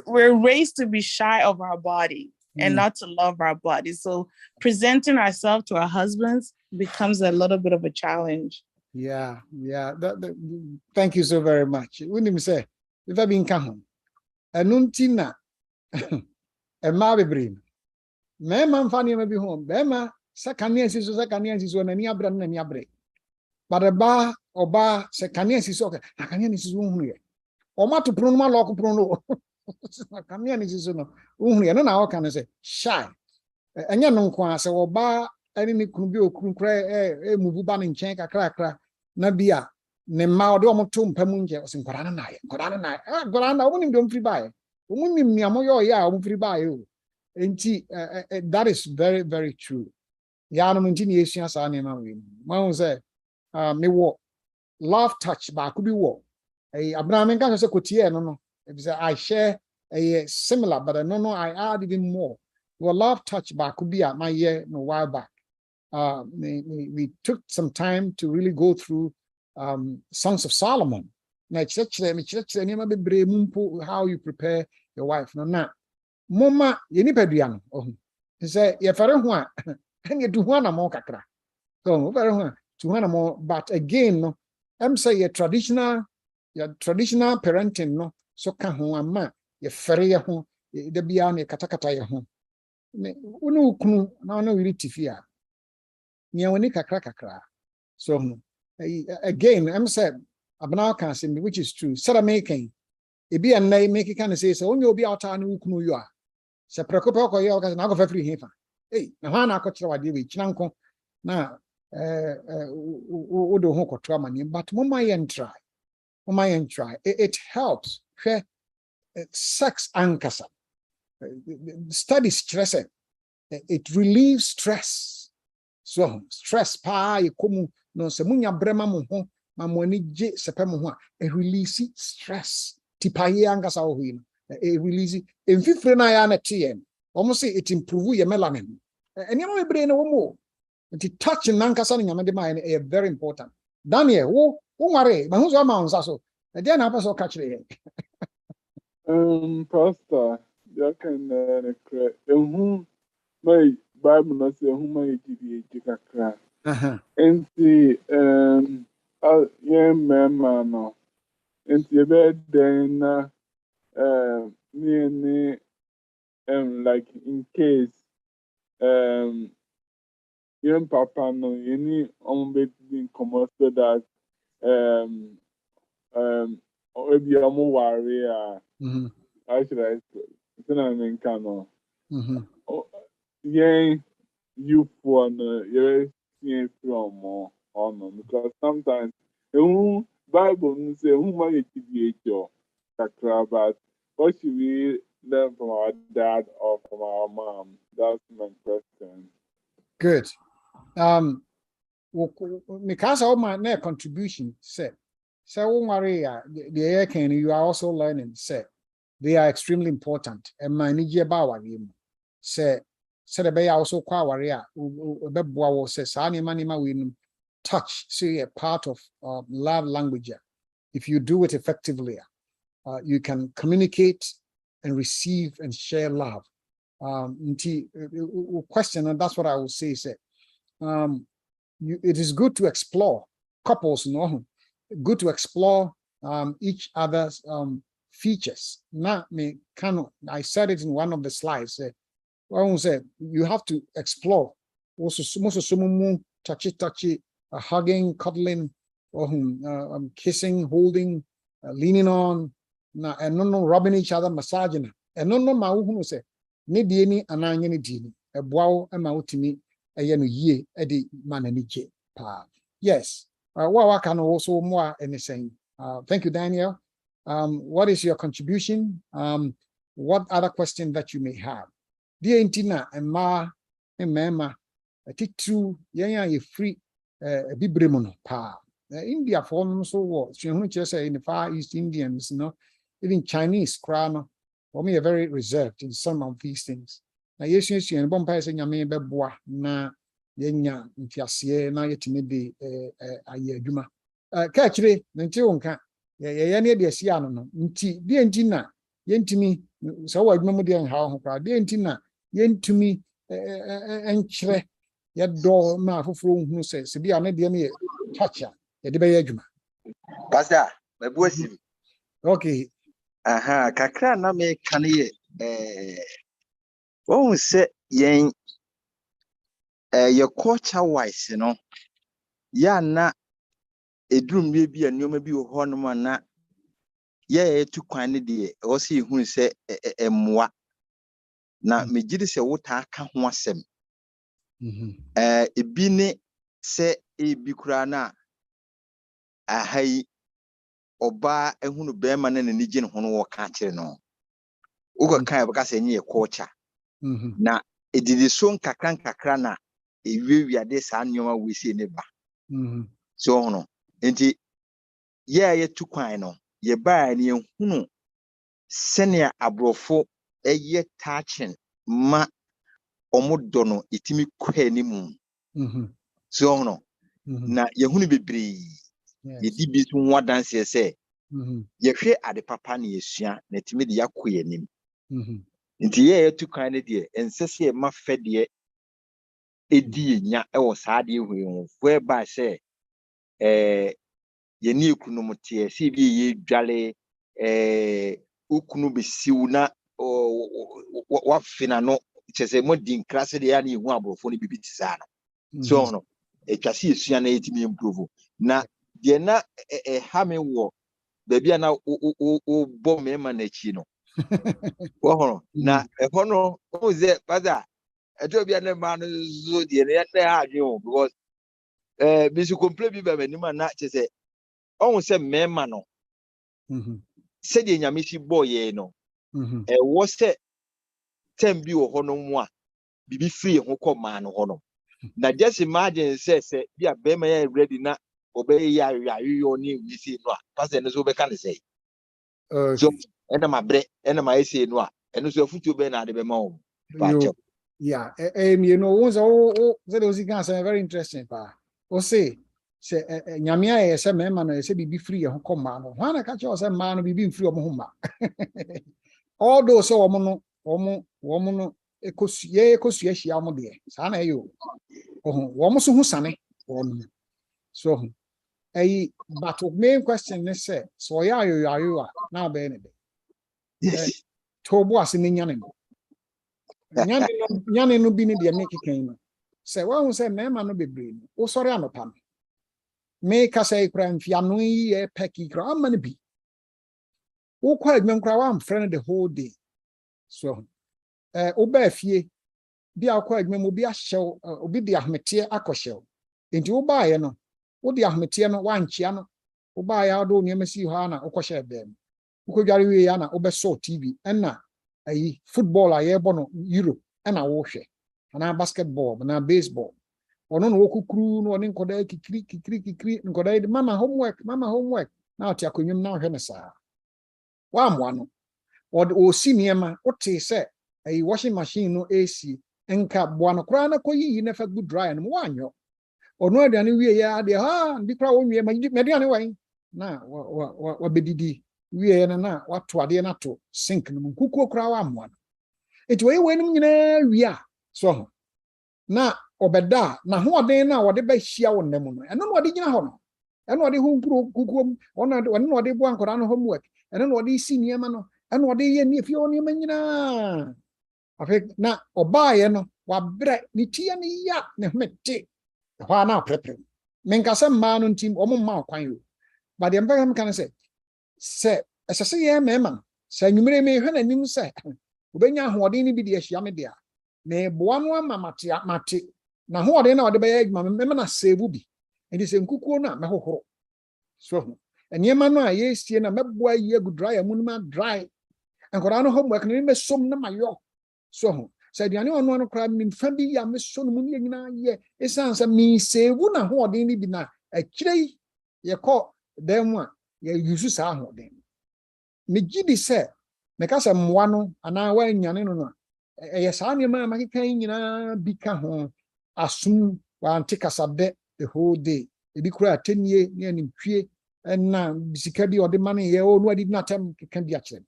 We're raised to be shy of our body and not to love our body. So presenting ourselves to our husbands becomes a little bit of a challenge. Yeah. Thank you so very much. When you say, if I've been come Anuntina, a Mabi Mema Fanny may be home. Bema, Sakanias is when any abran and yabre. But a bar or bar, Sakanias is okay. Sakanian is only. Or not to pronoun local prono. Sakanian is only. And now can I say, shy. And ya no kwa se wo ba ani ni kunu bi okunu kra mubu ba ne nchen kakra na bia ne ma ode omoto mpamu nje o se nkora na nkora na omu ni ndom free buy omu ni miamo yo ya omu free buy o enti that is very very true ya no nti ni esua sa ne ma we ma say me wo love touch ba ku bi wo Abraham nka se kotie no I share similar but no I add even more. Well, love touch back could be at my year a while back. We took some time to really go through Songs of Solomon. How you prepare your wife. No, na mama, you need to he said, "You're very one, and you do one more kakra." So very one, to one more. But again, no, I'm saying your traditional parenting, no, so can one man, you're very home, the beyond your katakata your home. Unu kunu na ono wiri tifia nia woni kakra so again I'm said abna can say which is true said making e bi an make can say so onye obi outa na ukunu yo a se prekope ko yo ka na go free hefa na ha na akotire wade we kina nko na odo ho koto amani but mama yen try it helps sex ankasa study stress it relieves stress so stress pa yekomu no se munya brema mo ho ma mo ani je sepe mo ho a release stress tipa ye angasa ho yi e release emfifre na ya na tie almost say it improve your melanin eni ma bebre na wo mo it touch nankasa na nyamede ma e very important Daniel wo nware ma hu so ma unsa so e dey na paso catch re pastor ya kan na kra ehu my Bible na say ehu my GBA kakra enti yeah mema no enti be then me like in case your papa no any be come so that or be a more worry how should I say it? No. Yeah, you for you're seeing from more on because sometimes the Bible say who might be your but what should we learn from our dad or from our mom? That's my question. Good. Because of my contribution said, so Maria, the air can you are also learning said they are extremely important and my Nigeria Bawa say the bay also qua warrior bebwa says anima win touch see a part of love language. If you do it effectively, you can communicate and receive and share love. Question, and that's what I will say. It is good to explore couples, no, good to explore each other's features. I said it in one of the slides. You have to explore. Also, touchy, hugging, cuddling, kissing, holding, leaning on, and no rubbing each other, massaging. And no mauhunu say, ni dieni ananya ni dini. A bow and mautimi a yenu ye edi mananiche pa. Yes. What can also more anything. Thank you, Daniel. What is your contribution? What other question that you may have? Dear Intina and Ma and Mema, a titu, ye free a bibremono pa. India form so what you just say in the Far East Indians, even Chinese crano, for me are very reserved in some of these things. Now yes, you and Bompire saying I be boa na yenya ntiasie na yetime de aye adwuma. Kachire nti wonka ye ne de sia no nti de nti na yentimi so wa adwuma mu de ha ho kwa de nti na yentumi enkyere yedo ma afoforo hunu se bia na de ne chacha ye de be adwuma. Pastor, my boss. Okay. Aha, kakra na me kan ye won se yen your culture wise ya na edrum bi anoma bi ho no ma na ye tu kwan ne de o se hu se emmoa na megide se wota aka ho asem ebi ne se ebi kura na ahai oba ehunu bema na ni gye ne ho no wo ka kire no ugo kan baka se nye culture na edidi so nkakra na ewiewia saa nyoma we se ne ba so hono enti ye tu kwan no ye ba ne ehunu senia abrofo eye touching ma omodo no etimi kwa ni mu so hono na ye hunu bebre ye di bi so ho dance se ye hwe ade papa na yesua na etimi de yakoye nim nti ye tu kwan ne de ensese ma fede edi nya ewo saade ehwe ho whereby say ye ni ekunu motie se bi ye dwale ukunu besiw na wa fina no chese mo din krase de ya na ehu abrofo no bibi tisa no so no etwase esua na etimi improve na de na ha me wo da bia na o bo me ma na chi no wo hono na hono o ze bada eto bia na ma no zo de na ha adwe o because bisu komple bi ba mani ma na chese on se me ma no se de nyame si boye no wo se tem bi wo hono mu a bibi free ho koma no hono na just imagine say bia be ma ya ready na obey ya yo ni wi si no a pass no so be kan say so ena ma bre ena ma ese no a eno so afutu be na de be ma o yeah once so those guys are very interesting pa o say nyame aye se me ma no se bibi free ho koma no hwana ka che o se ma no bibi free o mo ho ma all those so wo mo no ekosu ahia mo de sa na yo wo mo so hu sane wo no so but main question is say so ya yo na be ne de to bo ase ne nyane no bi ne de make kan no say wo say me ma no bebre no wo sori anopa no me ka say kra mfia no yi peki kra ama ne bi wo kwa adwem kra wa am friend the whole day so oba fie bi akwa adwem obi ahyew obi de ahmete akɔhyew enti wo baaye no wo de ahmete no wankyia no wo baaye ado niam si ho na wokɔhye bɛm wo dware wie ya na wo bɛso tv ɛna ayi football aye bo no Europe ɛna wo hwɛ ana basketball na baseball ono no wokukuru no ne nkoda kikiri nkoda de mama homework na oti akonwum na hwɛ ne saa wa amwa no o si niema o te se a washing machine no AC enka boa no kra na koyi na fa good dry no wanyo ono aduane wie ya de bi kra wo wie mediane wan na wa bedidi wie na wato ade na to sink no kukuo kra wa amwa eti we nim nyina wie so na obeda na ho oden na wode ba hia wo nem no eno no wode gyina ho no eno wode hu kukuo ono no wode bo ankora no homework eno no wode si niema no eno wode ye ni fie oni manyina afi na obaye no wabre ni tie ni ya ne hmete ho na prepare menkasa ma no ntim omo ma kwan yo ba de mbam kan se esese ye mema se nwumere me hwe na nim se obenya hoɔden ni bi de ahia me de a na boa no ama mate na hoɔden na wode bɛyɛ adwuma me na save bi enti se nkukuo na mɛhohoro so eniema no a yesie na mɛboa yi agu dry amu no dry enkora no homework no me som na mayo so se aduane ono no kra mimfa bi ya me so no mu ne nyina ye esan se mi save na hoɔden ni bi na akirei you call them one, you use some of them. Me gidi say, make us a moano, and I wear yanino. Yes, I'm your man, I can, bika home as soon while take us a bet the whole day. If you cry 10 years near him, and now, Bisikabi or the money, no, I did not tell can be actually.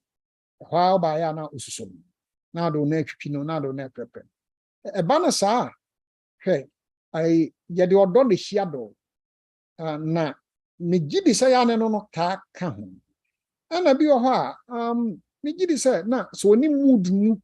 While by now, now don't know, now don't know, prepare. A banner, sir. Hey, I get your don the shadow. Na me gidi say ya no ka ho. Ana bi ho me gidi say na so ni mood mu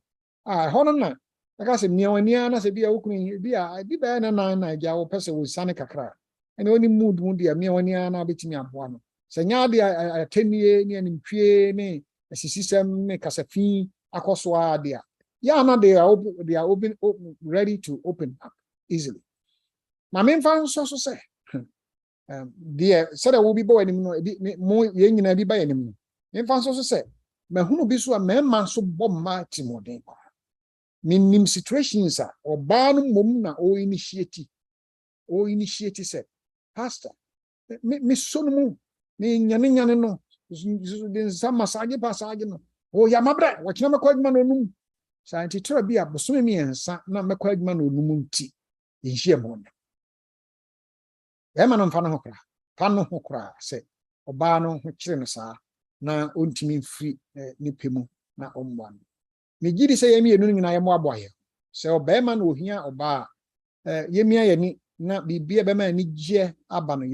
hono na aka se mia wani ana se bia okunu bia bi ba na ja wo pese wo sane kakra. Ene oni mood mu dia mia wani ana betimi aboa no. Se nya dia atenie ni anintwie ni system ne kasafi akoso a dia. Ya na they are open ready to open up easily. My main fan so say dear said I will be boy anymore more young in every by anymore. In fan so say me who be so a man so bomb marty more than minim situations are or ban mum na o initiate said pastor me so no me nyan no some massage passage no oh ya mabra what you make man onum santi tro bi aboso me ensa na make man onum nti nhie mo Emma no mfano hokra pano hokra se oba no ho kire no saa na ontimi mfiri nipemu na omwan me gidi se yemi enu nyina yemo aboye se obema na ohia oba yemi ayani na bibia bema ni gye aba no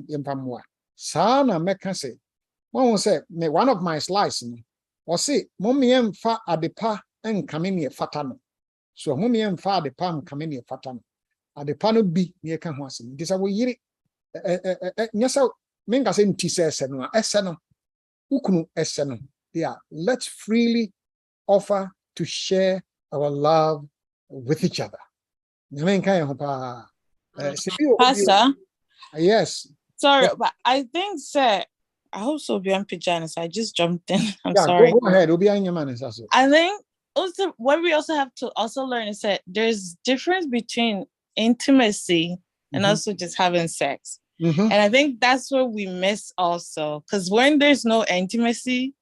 yemfamwa saa na meka se won se me one of my slides ni o se momme yemfa adepa enkame ne fata no so momme yemfa adepa enkame ne fata no adepa no bi ne ka ho asem disa wo yiri nyasa menga se nti se ese no ukunu ese no yeah let's freely offer to share our love with each other. Pastor, yes. Sorry, but I think, sir, I hope so. Beyond pajamas, I just jumped in. I'm yeah, sorry. Go ahead. I think also what we also have to also learn is that there's difference between intimacy and also just having sex. And I think that's what we miss also, because when there's no intimacy,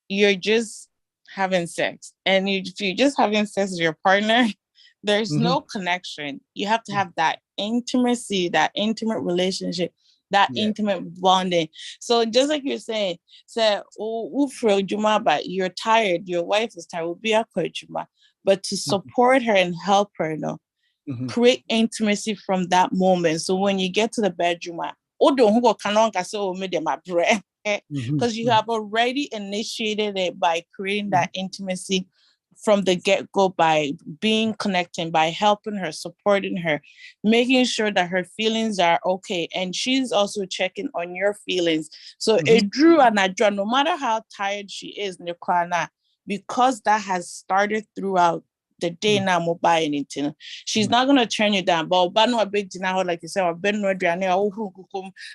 you're just having sex, and if you're just having sex with your partner, there's no connection. You have to have that intimacy, that intimate relationship, that intimate bonding. So just like you're saying, but you're tired, your wife is tired, will be a but to support her and help her, create intimacy from that moment. So when you get to the bedroom, because you have already initiated it by creating that intimacy from the get-go, by being connected, by helping her, supporting her, making sure that her feelings are okay, and she's also checking on your feelings. So it drew and I draw, no matter how tired she is, because that has started throughout the day now, mobile anything. She's not gonna turn you down. But no big dinner, like you said, I've been no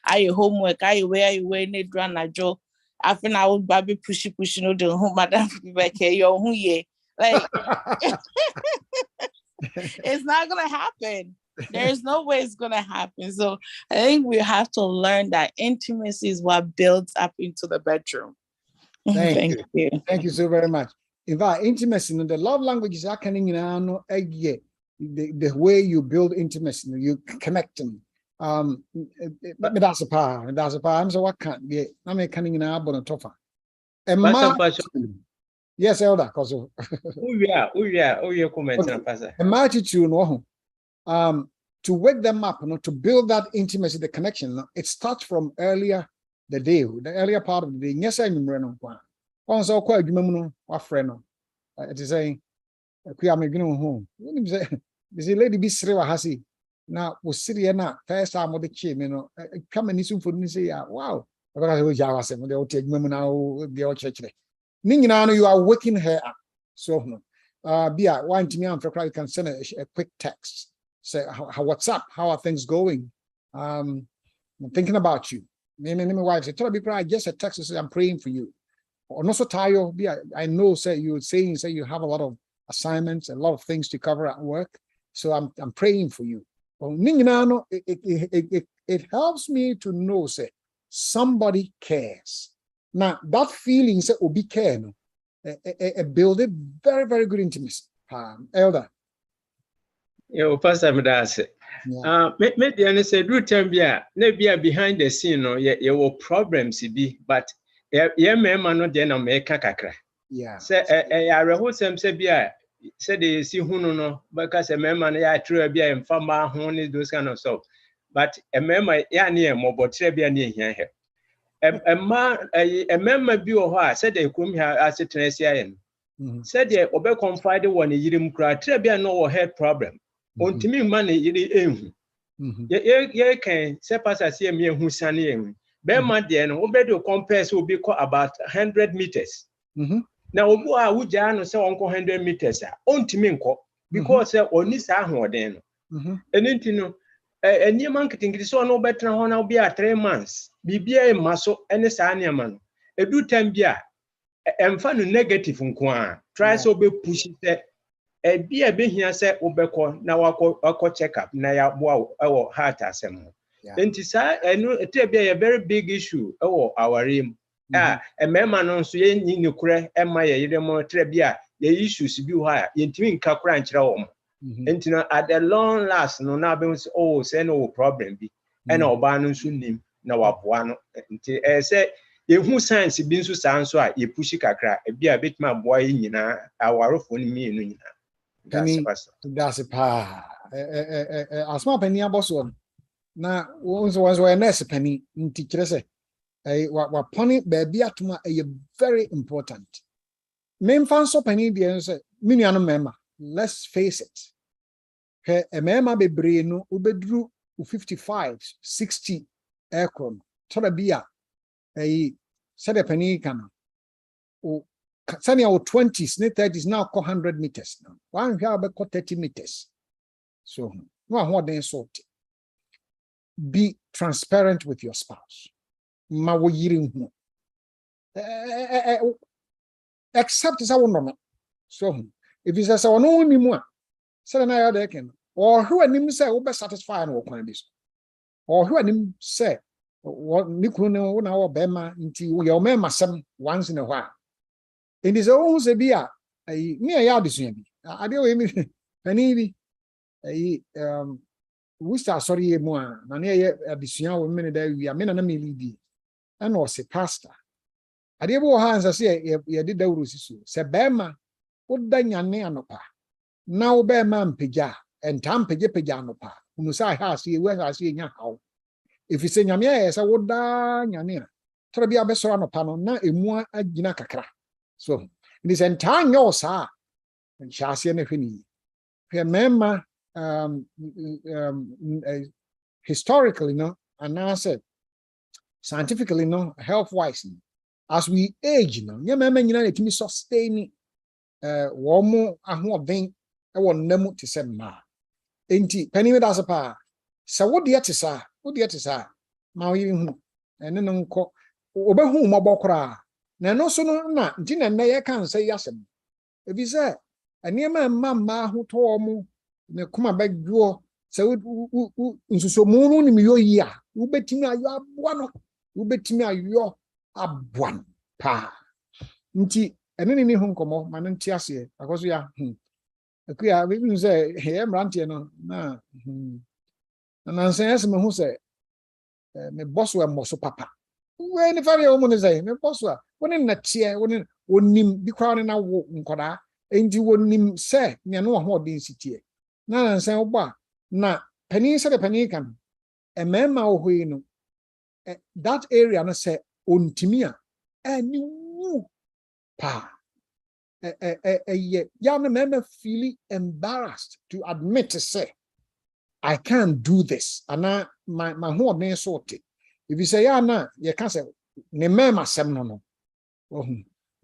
I homework, I wear need run a joke. I think I would be pushing no the home madam like yo who ye like it's not gonna happen. There's no way it's gonna happen. So I think we have to learn that intimacy is what builds up into the bedroom. Thank you. Thank you so very much. In fact, intimacy, the love languages are the way you build intimacy, you connect them. That's a power. I'm so what can't be. I'm a canning in our bonatofa. Yes, Elder, because a multitude to wake them up, to build that intimacy, the connection. It starts from the earlier part of the day. Yes, I remember. Also, quite a friend. It is saying, "We home." This lady be Sriwa Hasi. Now, was Syria now, first time with the came, come and listen for me say, wow. Because they'll take women now, the old church. Ningina, you are waking her up. So, one to me, I'm for you can send a quick text. Say, what's up? How are things going? I'm thinking about you. Me, my wife said, tell me, just a text to say, I'm praying for you. Or not so tired. I know, say you have a lot of assignments, a lot of things to cover at work. So I'm praying for you. It helps me to know, say, somebody cares. Now, that feeling, say, obi care, no, build a very, very good intimacy. Elder. Yo, Pastor Medase. Maybe I say, do tell me, maybe behind the scene, no, you will problems, but yeah, man, no, then I make a kakra. Yeah. Say, I rehearse them, say, said they see who no, because a man, yeah, true, be and farmer, honey, those kind of stuff. But a member, yeah, near more, but Trebia near here. A member be or her said they come here as a Tenessian. Said they obey confided one a year cry, Trebia no head problem. On to me, money, you ye can say, pass I see me who's sunny. Berma, then, obey to compare will be about 100 meters. Now, I would say 100 meters. On to me, because on this hour then. And you know, a new marketing is so no better on I'll be at 3 months. Be muscle and a sanya man. A do time beer. And find negative on try so be pushing that. A be a bit here say Obeko now I check up now our heart as a and it's a be a very big issue our aim. A member non so ye no kure e ma ye demo trebia the issues be higher intimi nka kura nkyira wo. And at the long last no na be say no problem be and oba no so nim na waboa no nti say yehu science bi nso san so a ye push kakra e bi a betima boa yi nyina awarofo ni mi enu nyina. That's a pa. Asma penny aboso na wonso a nurse penny nti kire se wa pony baby atuma very important. Main fan so penny de say minu mema. Let's face it. A mema bebre no ubedru 55, 60 aircraft. Toda bia said a penny can Sanya 20s, 30s now 100 meters now. One here about 30 meters. So no more than sort. Be transparent with your spouse. Except is our normal. So if he says, "Oh no, me more," say na ya can, or who and him say, "Oh, be satisfied or can this," or who and him say, "What Niku no na bema into your mema some once in a while." In his own Sebia, me a yard is me. I do me penny. We start sorry more. Nania addition women that we are men and me lead. And was a pastor. I did more hands I say, you did the Russisu. Say, Bema, what done your neanopa? Now bear man pija and tam pijanopa. Musai has see where I see in your house. If you say Yamia, as I would die, Yamia. Trabia Bessorano pano, na a more a ginakakra. So, this entire no, sir, and Chassi and Fini. Remember, historically, no, and I said, scientifically, no, health wise, as we age, no, your member, you know, it me sustain one more, I want thing, I want them to send ma. Ain't it? Penny with us a pa. So, what the artist are? What the artist are? Now, you and then uncle, over whom a na no so no na ntina na ye kan say yasem e bi say ane ma ho to mu ne kuma badwo se nsuso mu no ni yo yi a wo betimi ayo aboa no wo betimi ayo aboa pa nti ene ni ho nkomo ma no nti ase akoso ya akuya we bi say he mrantie no na na nsen ese me ho say me boss we mo so papa when if I woman is a me boss when in that chair when onim bi crown na wo nkoda enti wonim say ne no ho odin sitie na nsan oba na pani say the pani kan e mema wo hoi no that area no say ontimi a ani wu pa ya no mema feel embarrassed to admit to say I can't do this and my ho odin sorted. If you say, na, you can't say, ne mema sem no.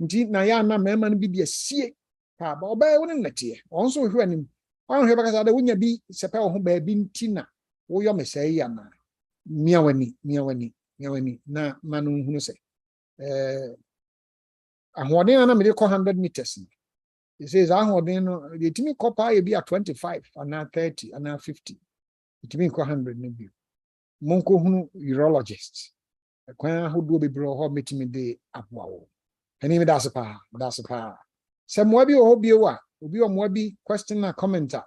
Nti na ya na mema no bi de sie. Pa ba oba e woni nete. Also hwe anim. Wan hwe baka da wonya bi sepe wo ho ba bi ntina. Wo yo me say ya na. Mia wani na manu hunu se. Ahoden na me de 100 meters. He says ahoden no de timi kopa e bi at 25 and 30 and 50. It means 100 maybe. Monko hunu urologist. Kwan hodo be bro ho metimi de aboa. Ani me that's a pa. Se mo bi o bi wa, obi o mo bi question na commenter.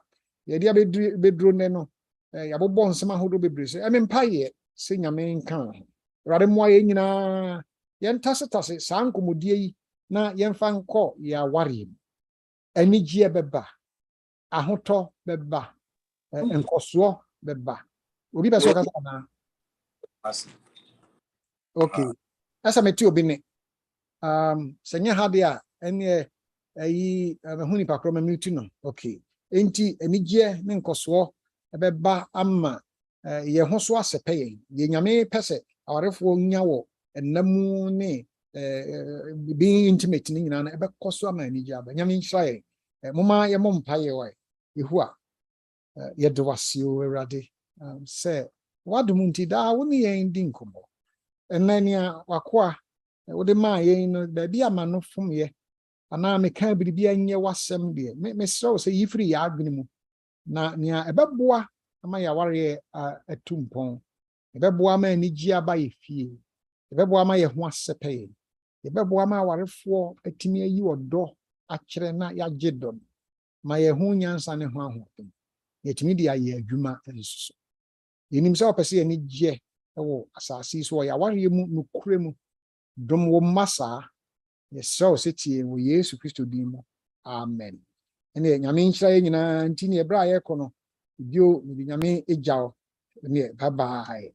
Ye dia be dro ne no. Ya bobbo nsema hodo bebre se. Emi mpaye se nyame nkan. Rade mo ye nyina yen tase san komodie yi na yen fa nkọ ya ware. Anigye beba. Ahoto beba. Enkoso beba. Obi be so kasa na. Okay. Asa meti obi ne. Senya hade a ene ayi huni pakro ma mute no. Okay. Enti anigye ne nkoso ebeba ama ye ho so asepe ye nyame pese awarefo nya wo enamu ne being intimate ni nyina na ebekoso ama anigye aba nyame nhyira ye moma ye mompa ye wa yehu a ye do wasio erade se wadum nti da wo ne ye ndi nkomo enania wakoa wo de ma ye no ba bi ama no fom ye ana me kan biribi anye wasem de me sro se yifiri ya adwene mu na nia ebeboa ama ya ware atumpon ebeboa ma anigye aba ye fie ebeboa ma ye ho asepe ebeboa ma warefo atimi ayi odo akyere na ya gyedo ma ye ho nyansa ne ho ahotem yetimi dia ye adwuma ensuso yenim se opese anigye ewo asasi so ya ware mu nukure mu dom wo masa yeso setie wo Yesu Kristo din mu amen ene nyame nhyira ye nyina ntini ebra ye kono bio nyame ejao ne bye bye